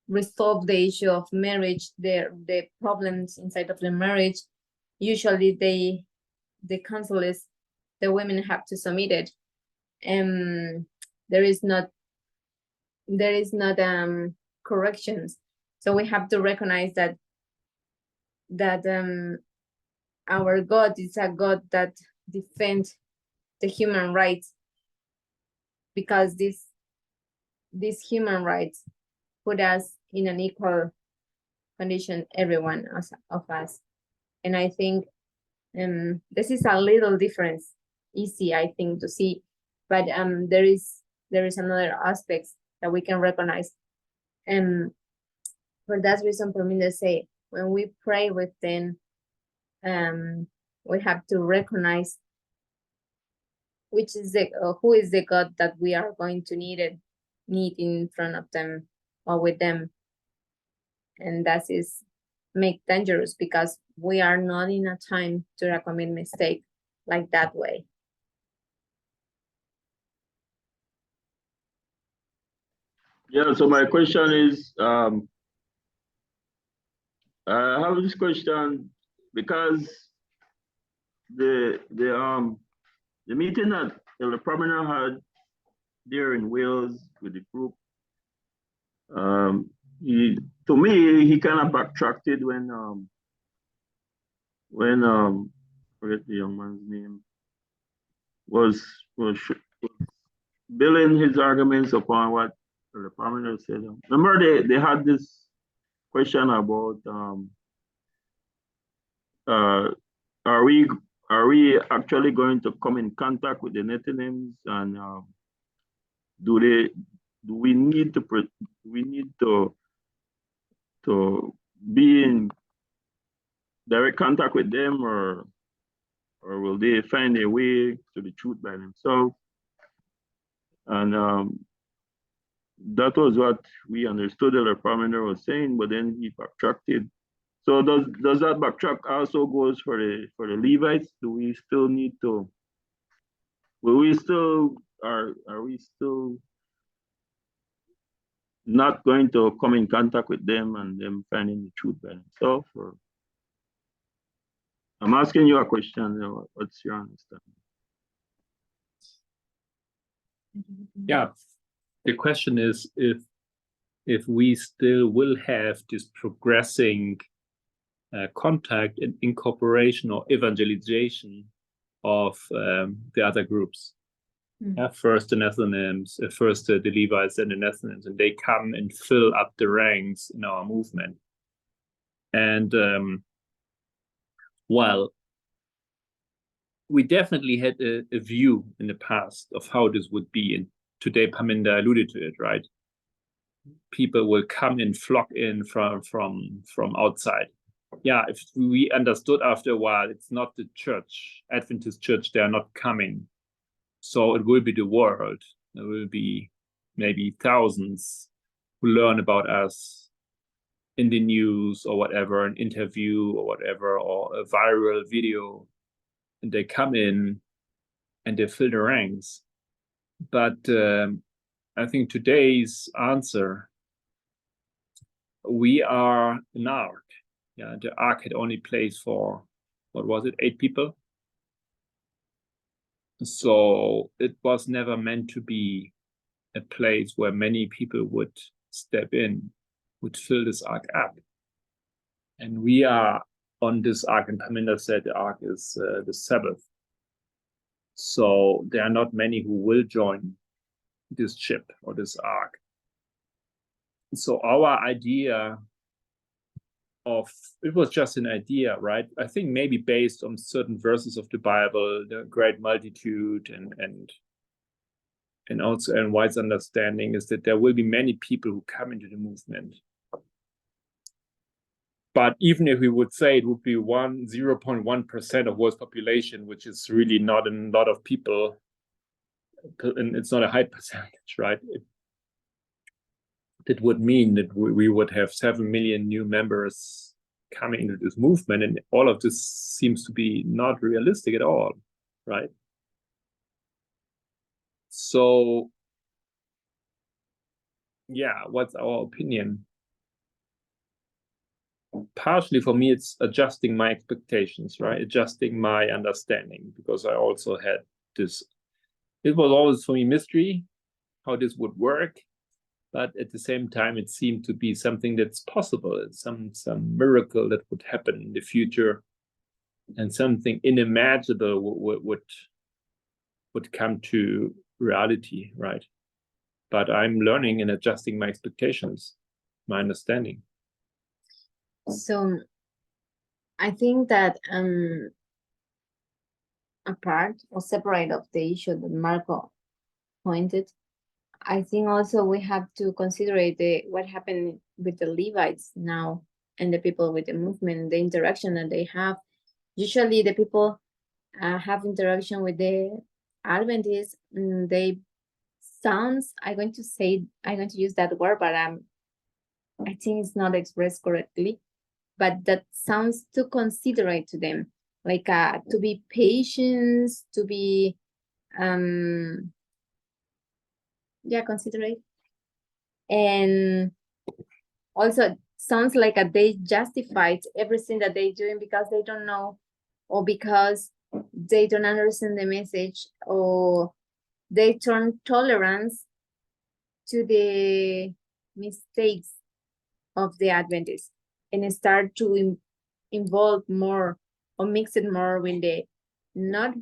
resolve the issue of marriage, the problems inside of the marriage. Usually the council is the women have to submit it. There is not corrections. So we have to recognize that our God is a God that defends the human rights, because these human rights put us in an equal condition, everyone of us. And I think this is a little difference, easy, I think, to see, but there is another aspect that we can recognize. And for that reason, for me to say, when we pray with them, we have to recognize which is who is the God that we are going to need in front of them or with them. And that is make dangerous, because we are not in a time to commit mistake like that way. Yeah, so my question is, I have this question because the meeting that the Premier had there in Wales with the group, to me, he kind of backtracked when forget the young man's name, was building his arguments upon what the Premier said. Remember, they had this question about are we actually going to come in contact with the Nethinims, and do we need to be in direct contact with them, or will they find a way to the truth by themselves? And that was what we understood that the Parmenter was saying, but then he backtracked. So does that backtrack also goes for the Levites? Do we still need to? Are we still not going to come in contact with them and them finding the truth by themselves? Or I'm asking you a question. What's your understanding? Yeah, the question is if we still will have this progressing contact and incorporation or evangelization of the other groups. First the Nethinims, first the Levites and the Nethinims, and they come and fill up the ranks in our movement. And well, we definitely had a view in the past of how this would be, and today Paminda alluded to it, right? People will come and flock in from outside. yeah, if we understood after a while, it's not the church, Adventist church, they are not coming. So it will be the world. There will be maybe thousands who learn about us in the news or whatever, an interview or whatever, or a viral video, and they come in and they fill the ranks. But I think today's answer, we are an ark. Yeah, the ark had only place for, what was it, 8 people? So it was never meant to be a place where many people would step in, would fill this ark up. And we are on this ark, and Parminder said the ark is the Sabbath. So there are not many who will join this ship or this ark. So our idea of, it was just an idea, right? I think maybe based on certain verses of the Bible, the great multitude and also and wise understanding, is that there will be many people who come into the movement. But even if we would say it would be 0.1% of world's population, which is really not a lot of people, and it's not a high percentage, right? It would mean that we would have 7 million new members coming into this movement, and all of this seems to be not realistic at all, right? So, yeah, what's our opinion? Partially for me, it's adjusting my expectations, right? Adjusting my understanding, because I also had this, it was always for me mystery how this would work, but at the same time, it seemed to be something that's possible, some miracle that would happen in the future, and something unimaginable would come to reality, right? But I'm learning and adjusting my expectations, my understanding. So I think that apart or separate of the issue that Marco pointed, I think also we have to consider what happened with the Levites now and the people with the movement, the interaction that they have. Usually the people have interaction with the Adventists. They sounds, I'm going to use that word, but I think it's not expressed correctly. But that sounds too considerate to them, like to be patient, to be considerate, and also sounds like they justified everything that they're doing because they don't know, or because they don't understand the message, or they turn tolerance to the mistakes of the Adventists and start to involve more or mix it more with not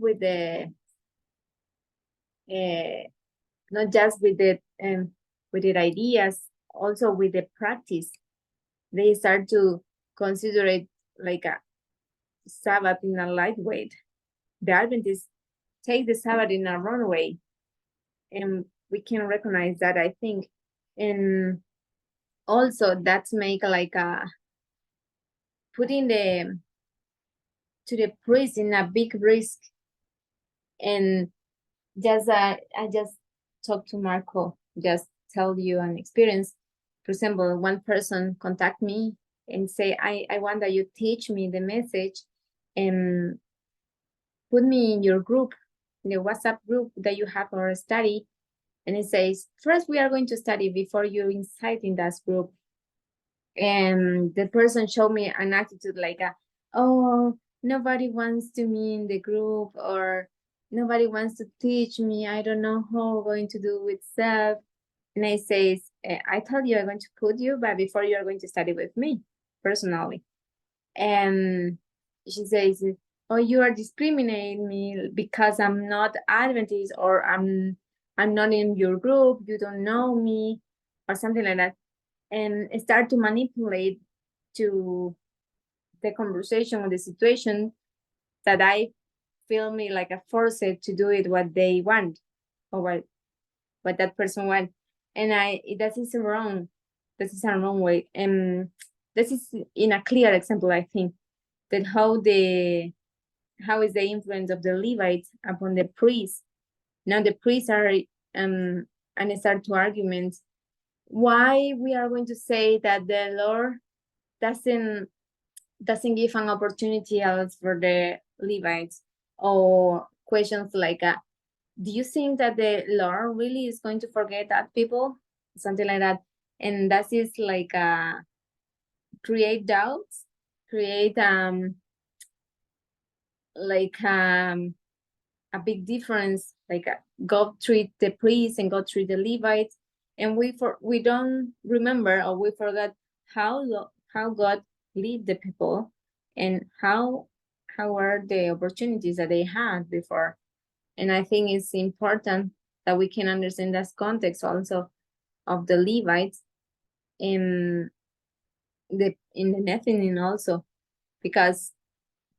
just with the ideas, also with the practice. They start to consider it like a Sabbath in a lightweight. The Adventists take the Sabbath in a wrong way, and we can recognize that, I think. And also that's make like putting to the priest in a big risk. And just I just talked to Marco, just tell you an experience. For example, one person contact me and say, I want that you teach me the message and put me in your group, in the WhatsApp group that you have for study. And it says, first we are going to study before you inside in that group. And the person showed me an attitude like, oh, nobody wants to me in the group, or nobody wants to teach me. I don't know how we're going to do with self. And I say, I told you I'm going to put you, but before you are going to study with me personally. And she says, oh, you are discriminating me because I'm not Adventist, or I'm not in your group, you don't know me, or something like that. And start to manipulate to the conversation or the situation that I feel me like a forced to do it what they want, or what that person wants. And that is wrong. This is a wrong way. And this is in a clear example, I think, that how is the influence of the Levites upon the priests. Now the priests are and start to argument why we are going to say that the Lord doesn't give an opportunity else for the Levites, or questions like do you think that the Lord really is going to forget that people, something like that? And that is like create doubts, create a big difference, like God treat the priests and God treat the Levites, and we don't remember, or we forgot how God lead the people, and how are the opportunities that they had before. And I think it's important that we can understand that context also of the Levites in the Nephilim also, because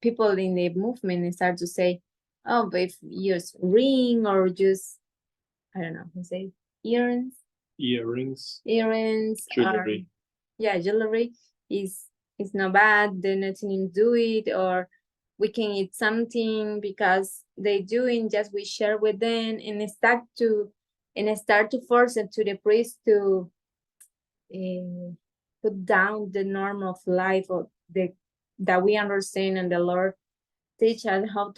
people in the movement start to say, oh, but if you use ring or just, I don't know, how to say, earrings, jewelry. Jewelry is not bad, the Nephilim do it, or we can eat something because they do it, just we share with them, and start to force it to the priest to put down the norm of life, or that we understand, and the Lord teach us how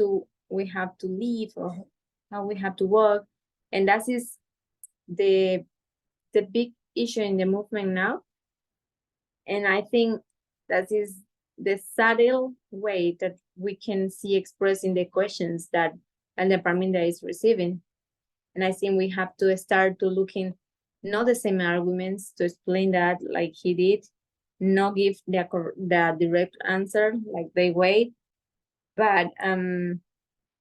we have to live, or how we have to work. And that is the big issue in the movement now. And I think that is the subtle way that we can see expressed in the questions that the Parminda is receiving. And I think we have to start to looking not the same arguments to explain that like he did, not give the direct answer like they wait, but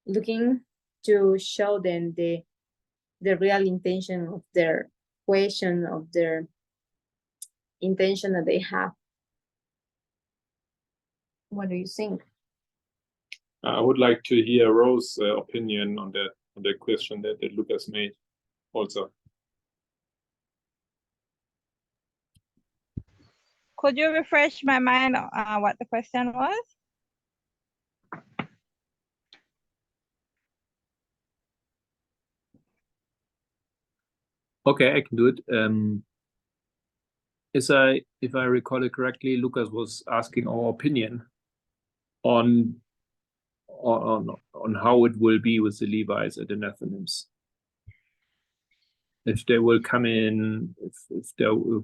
looking to show them the real intention of their question, of their intention that they have. What do you think? I would like to hear Rose's opinion on the question that Lucas made also. Could you refresh my mind what the question was? Okay, I can do it. If I recall it correctly, Lucas was asking our opinion on how it will be with the Levites and the Nephilims. If they will come in, if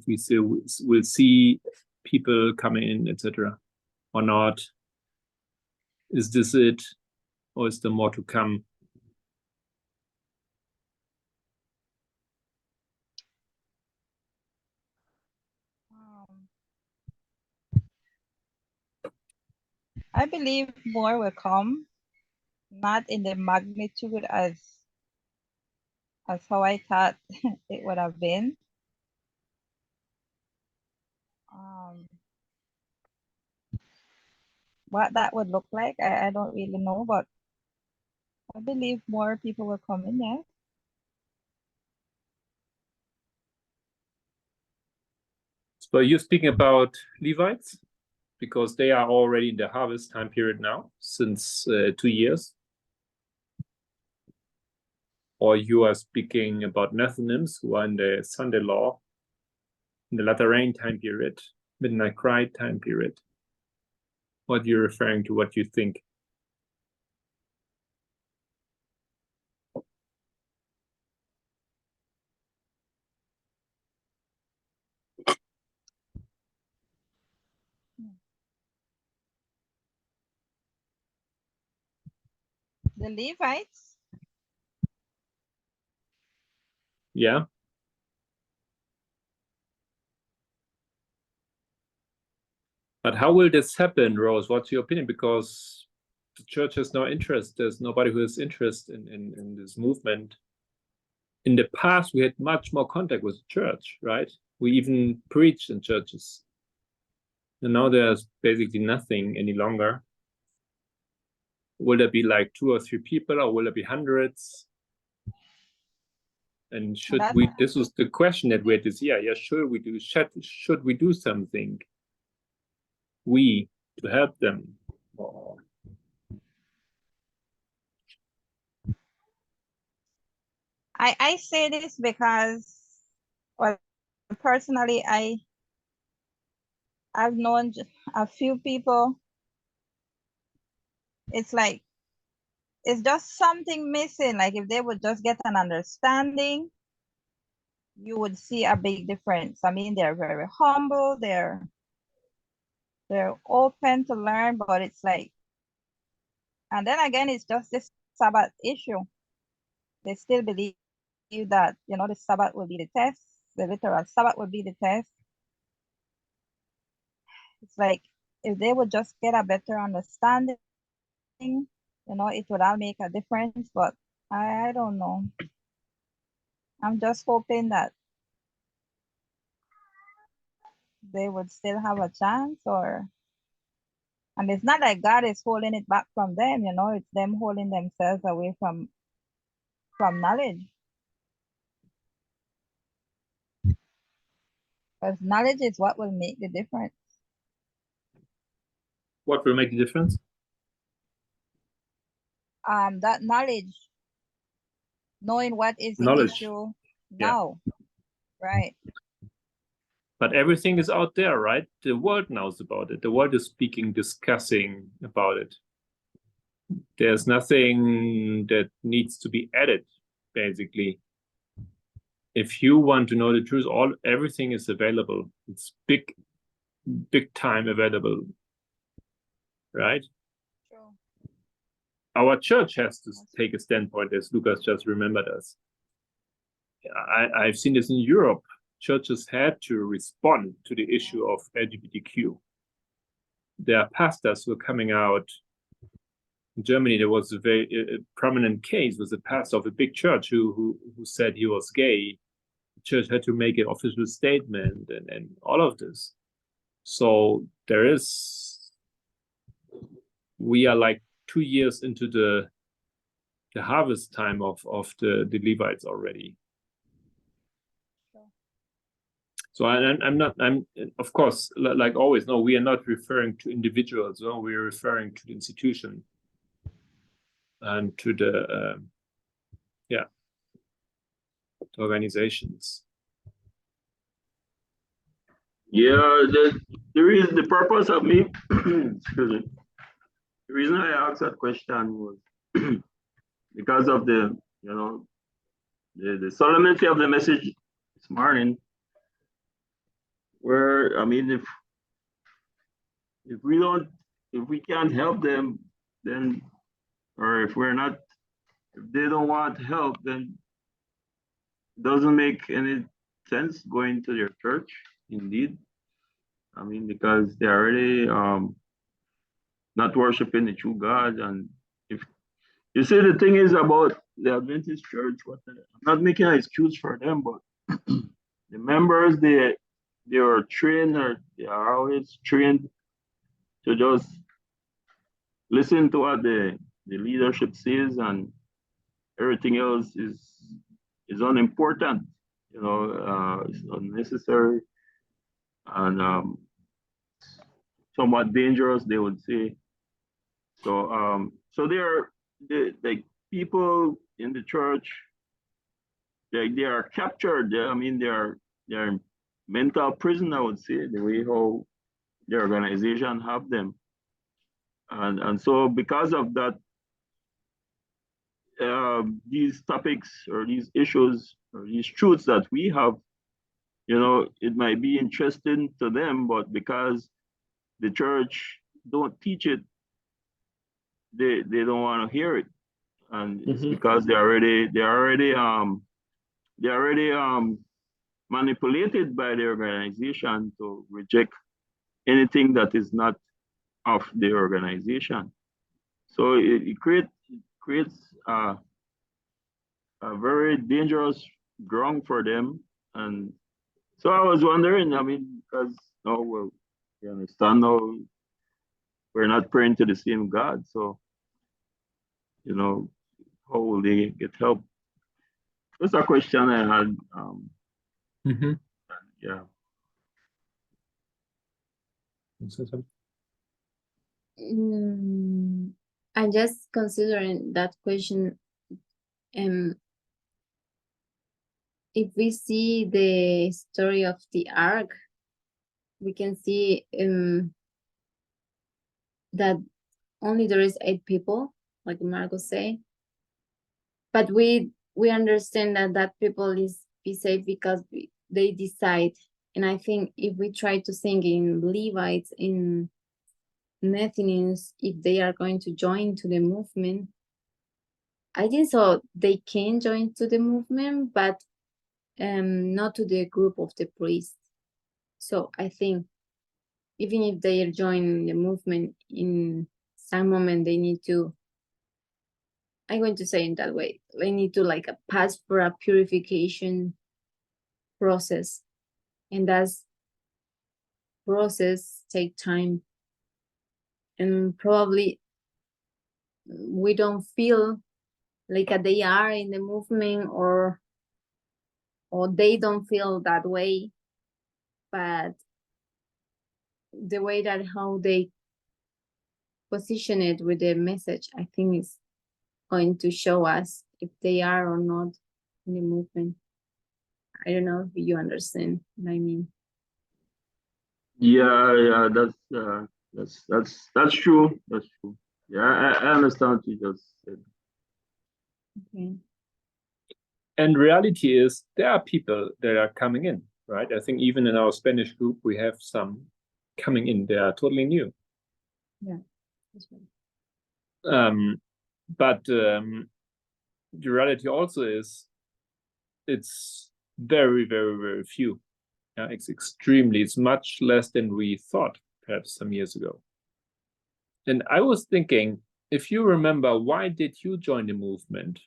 we still will see people coming in, etc., or not. Is this it, or is there more to come? I believe more will come, not in the magnitude as how I thought it would have been. What that would look like, I don't really know, but I believe more people will come in, yeah. So you're speaking about Levites, because they are already in the harvest time period now, since 2 years. Or you are speaking about Nephilims, who are in the Sunday law, in the latter rain time period, midnight cry time period. What you're referring to, what you think? The Levites. Yeah. But how will this happen, Rose? What's your opinion? Because the church has no interest. There's nobody who has interest in this movement. In the past, we had much more contact with the church, right? We even preached in churches. And now there's basically nothing any longer. Will there be like 2 or 3 people, or will there be hundreds? And this was the question that we had this year. Yeah, should we do something? we to help them? Or I say this because, well, personally, I've known a few people. It's like, it's just something missing. Like if they would just get an understanding, you would see a big difference. I mean, they're very humble, they're open to learn, but it's like, and then again, it's just this Sabbath issue. They still believe that, the Sabbath will be the test, the literal Sabbath will be the test. It's like, if they would just get a better understanding, it would all make a difference, but I don't know. I'm just hoping that they would still have a chance, and it's not like God is holding it back from them, it's them holding themselves away from knowledge. Because knowledge is what will make the difference. what will make the difference? That knowledge, knowing what is the Knowledge. issue Yeah. now, right? But everything is out there, right? The world knows about it. The world is speaking, discussing about it. There's nothing that needs to be added, basically. If you want to know the truth, everything is available. It's big time available, right? True. Our church has to take a standpoint, as Lucas just remembered us. I've seen this in Europe. Churches had to respond to the issue of LGBTQ. There are pastors who are coming out. In Germany, there was a very prominent case with a pastor of a big church who said he was gay. The church had to make an official statement and all of this. So we are like 2 years into the harvest time of the Levites already. So I'm of course, like always, no, we are not referring to individuals. No, we are referring to the institution and to the organizations. Yeah, the purpose of me, excuse me. The reason I asked that question was because of the solemnity of the message this morning, where, I mean, if we can't help them, then, or if they don't want help, then it doesn't make any sense going to their church, indeed. I mean, because they're already not worshiping the true God. And if you see, the thing is about the Adventist church, I'm not making an excuse for them, but the members, they are trained, or they are always trained to just listen to what the leadership says, and everything else is unimportant, it's unnecessary, and somewhat dangerous, they would say. So they're like people in the church, they are captured. I mean, they're mental prison, I would say, the way how the organization have them. And so because of that, these topics or these issues or these truths that we have, it might be interesting to them, but because the church don't teach it, they don't want to hear it. And it's because they're already manipulated by the organization to reject anything that is not of the organization. So it creates a very dangerous ground for them. And so I was wondering, I mean, because well, you understand now, we're not praying to the same God. So, how will they get help? That's a question I had. Yeah. I'm just considering that question. If we see the story of the ark, we can see that only there is 8 people, like Marco say, but we understand that people is be safe because they decide. And I think if we try to think in Levites, in Nethinims, if they are going to join to the movement, I think so they can join to the movement, but not to the group of the priests. So I think even if they are joining the movement, in some moment they need to, I'm going to say in that way, they need to like pass for a purification process, and that's process take time, and probably we don't feel like they are in the movement, or they don't feel that way, but the way that how they position it with the message, I think is going to show us if they are or not in the movement. I don't know if you understand what I mean. Yeah, that's true. That's true. Yeah, I understand what you just said. Okay. And reality is there are people that are coming in, right? I think even in our Spanish group, we have some coming in. They are totally new. Yeah, that's right. But the reality also is it's very, very, very few. Yeah, it's much less than we thought perhaps some years ago. And I was thinking, if you remember, why did you join the movement?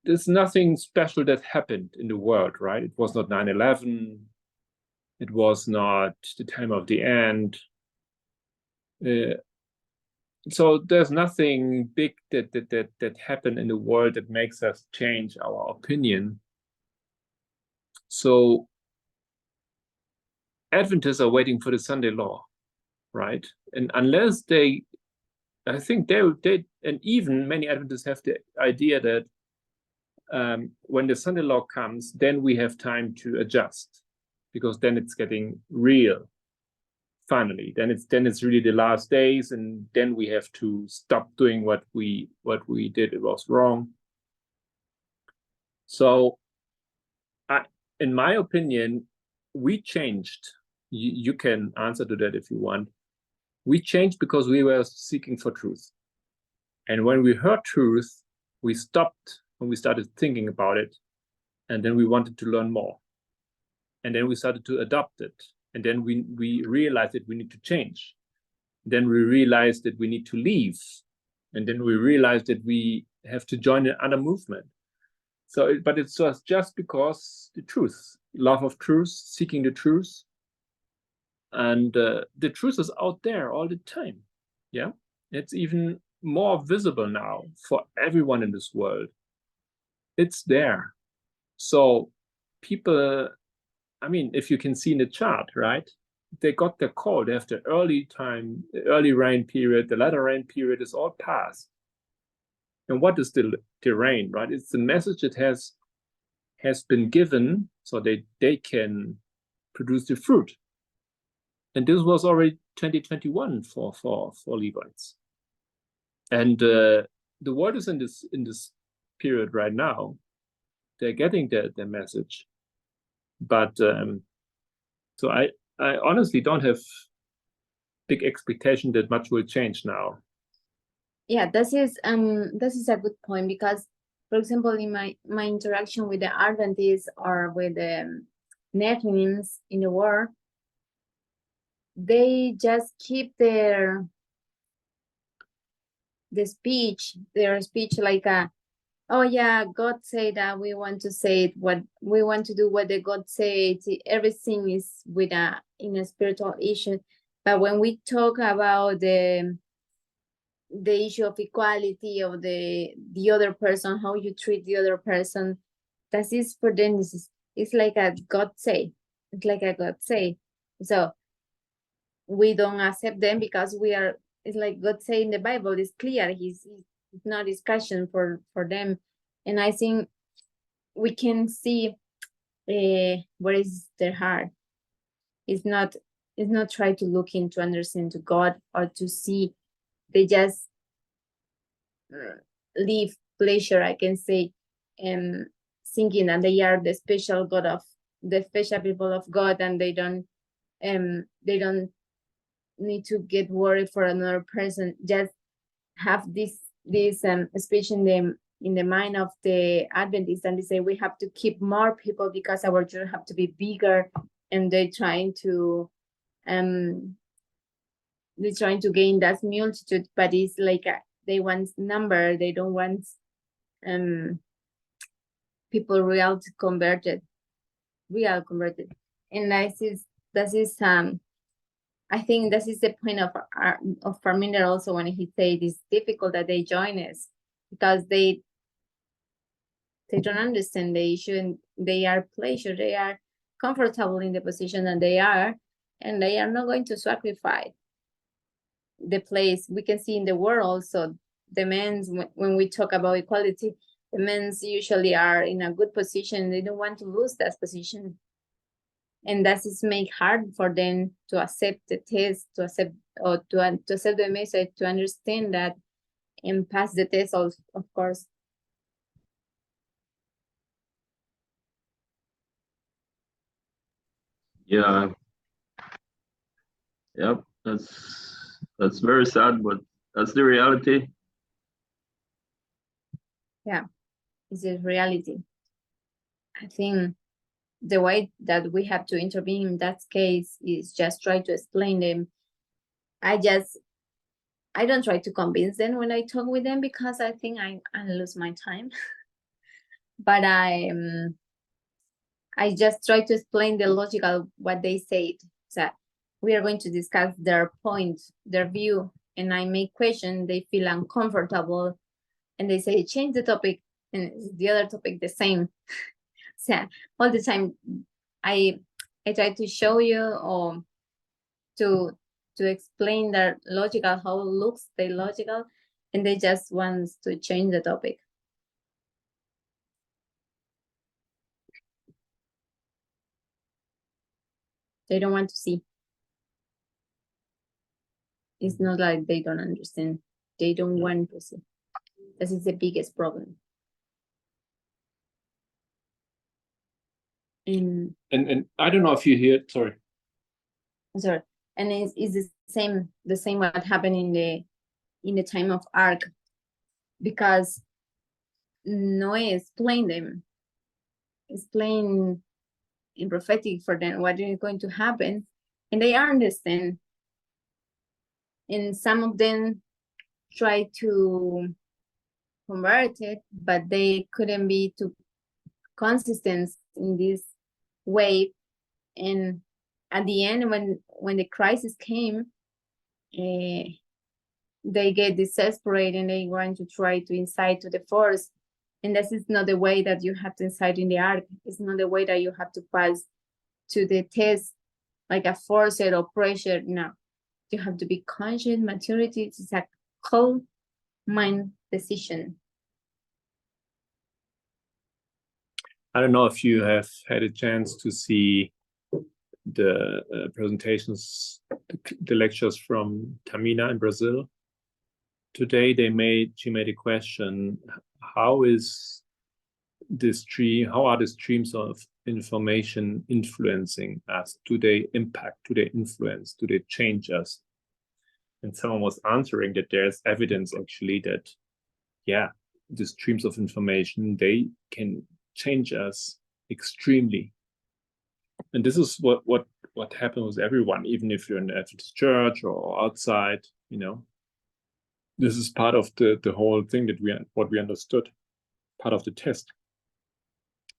There's nothing special that happened in the world, right? It was not 9/11. It was not the time of the end. So there's nothing big that happened in the world that makes us change our opinion. So Adventists are waiting for the Sunday law, right? And unless I think and even many Adventists have the idea that when the Sunday law comes, then we have time to adjust, because then it's getting real. Finally, then it's really the last days, and then we have to stop doing what we did. It was wrong. So, in my opinion, we changed. You can answer to that if you want. We changed because we were seeking for truth, and when we heard truth, we stopped and we started thinking about it, and then we wanted to learn more, and then we started to adopt it. And then we realized that we need to change. Then we realized that we need to leave. And then we realized that we have to join another movement. So, but it was just because the truth, love of truth, seeking the truth. And the truth is out there all the time. Yeah, it's even more visible now for everyone in this world. It's there. So people, I mean, if you can see in the chart, right? They got their call. They have the early rain period, the latter rain period is all past. And what is the rain, right? It's the message that has been given so they can produce the fruit. And this was already 2021 for Levites. And the world is in this period right now. They're getting their message. But so I honestly don't have big expectation that much will change now. Yeah, this is a good point, because, for example, in my interaction with the Adventists or with the Nethinims in the world, they just keep their speech like oh yeah, God said that we want to say it, what we want to do, what the God said. Everything is in a spiritual issue. But when we talk about the issue of equality of the other person, how you treat the other person, that is for them, it's like a God say. It's like a God say. So we don't accept them because we are, it's like God say in the Bible, it's clear, he's not discussion for them. And I think we can see what is their heart. It's not try to look into understand to God or to see. They just live pleasure, I can say, thinking that they are the special God of the special people of God, and they don't need to get worried for another person. Just have this speech in the mind of the Adventists, and they say we have to keep more people because our church have to be bigger, and they're trying to gain that multitude, but it's like they want number, they don't want people real converted. And this is I think this is the point of Parminder also when he said it's difficult that they join us because they don't understand the issue, and they are pleasure, they are comfortable in the position that they are, and they are not going to sacrifice the place. We can see in the world also the men's, when we talk about equality, the men's usually are in a good position. They don't want to lose that position. And that is make hard for them to accept the test, to accept the message, to understand that, and pass the test also, of course. Yeah. Yep. That's very sad, but that's the reality. Yeah, it's a reality. I think the way that we have to intervene in that case is just try to explain them. I don't try to convince them when I talk with them because I think I lose my time. But I just try to explain the logical what they said. So we are going to discuss their point, their view, and I make questions. They feel uncomfortable, and they say change the topic, and the other topic the same. So all the time, I try to show you or to explain their logical, how it looks they logical, and they just want to change the topic. They don't want to see. It's not like they don't understand. They don't want to see. This is the biggest problem. And I don't know if you hear, sorry. And it's the same what happened in the time of Ark, because Noé explained in prophetic for them what is going to happen, and they understand. And some of them try to convert it, but they couldn't be too consistent in this way. And at the end, when the crisis came, they get desperate and they want to try to incite to the force. And this is not the way that you have to incite in the Ark. It's not the way that you have to pass to the test like a force or pressure. No, you have to be conscious. Maturity is a cold mind decision. I don't know if you have had a chance to see the presentations, the lectures from Tamina in Brazil. Today she made a question: how are the streams of information influencing us? Do they impact? Do they influence? Do they change us? And someone was answering that there's evidence actually that, yeah, the streams of information, they can change us extremely. And this is what happens with everyone, even if you're in the Adventist church or outside, you know. This is part of the whole thing that we understood, part of the test,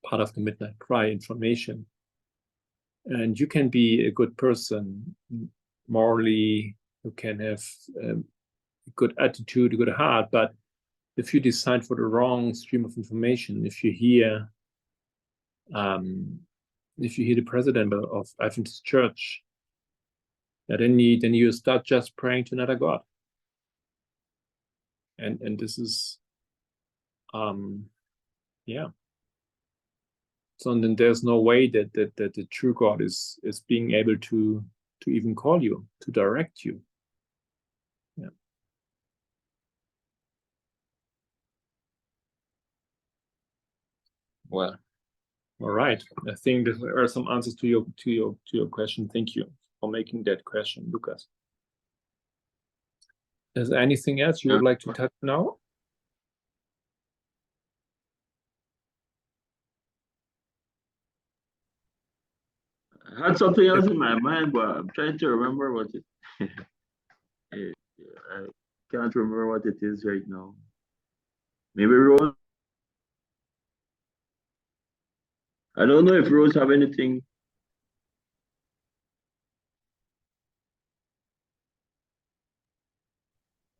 part of the midnight cry information. And you can be a good person morally, you can have a good attitude, a good heart, but if you decide for the wrong stream of information, if you hear the president of Adventist Church And then you start just praying to another God. And this is, yeah. So then there's no way that the true God is being able to even call you, to direct you. Yeah. Well, all right. I think there are some answers to your question. Thank you for making that question, Lucas. Is there anything else you would like to touch now? I had something else in my mind, but I'm trying to remember what it. I can't remember what it is right now. Maybe Rose. I don't know if Rose have anything.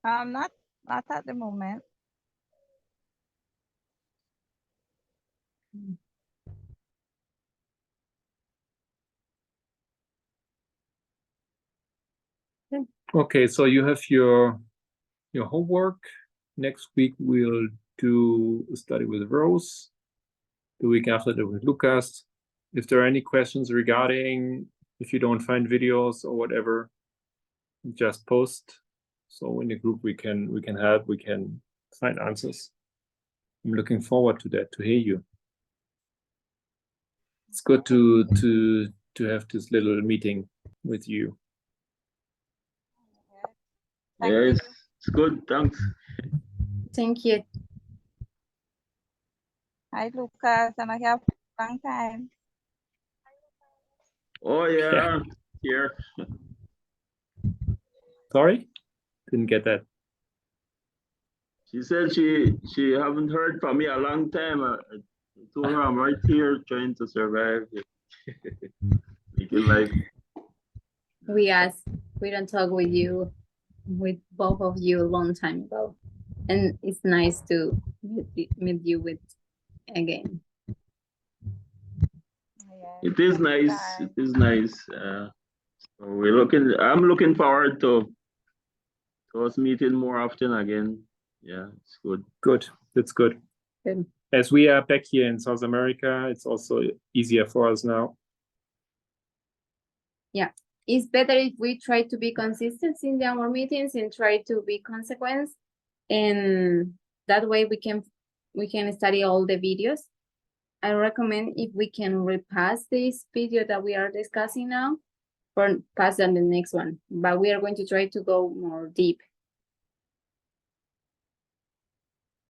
Not at the moment. Okay, so you have your homework. Next week we'll do a study with Rose. The week after that with Lucas. If there are any questions regarding if you don't find videos or whatever, just post. So in the group we can help, we can find answers. I'm looking forward to that, to hear you. It's good to have this little meeting with you. Thank Yeah, you. it's good. Thanks. Thank you. Hi, Lucas, and I have a long time. Oh yeah, here. Sorry? Didn't get that. She said she haven't heard from me a long time. I told her I'm right here trying to survive. Making life. We don't talk with both of you a long time ago. And it's nice to meet you with again. Yes, It is nice. anytime. It is nice. So I'm looking forward to us meeting more often again. Yeah, it's good. Good. That's good. Good. As we are back here in South America, it's also easier for us now. Yeah, it's better if we try to be consistent in our meetings and try to be consequent, and that way we can study all the videos. I recommend if we can repass this video that we are discussing now, or pass on the next one. But we are going to try to go more deep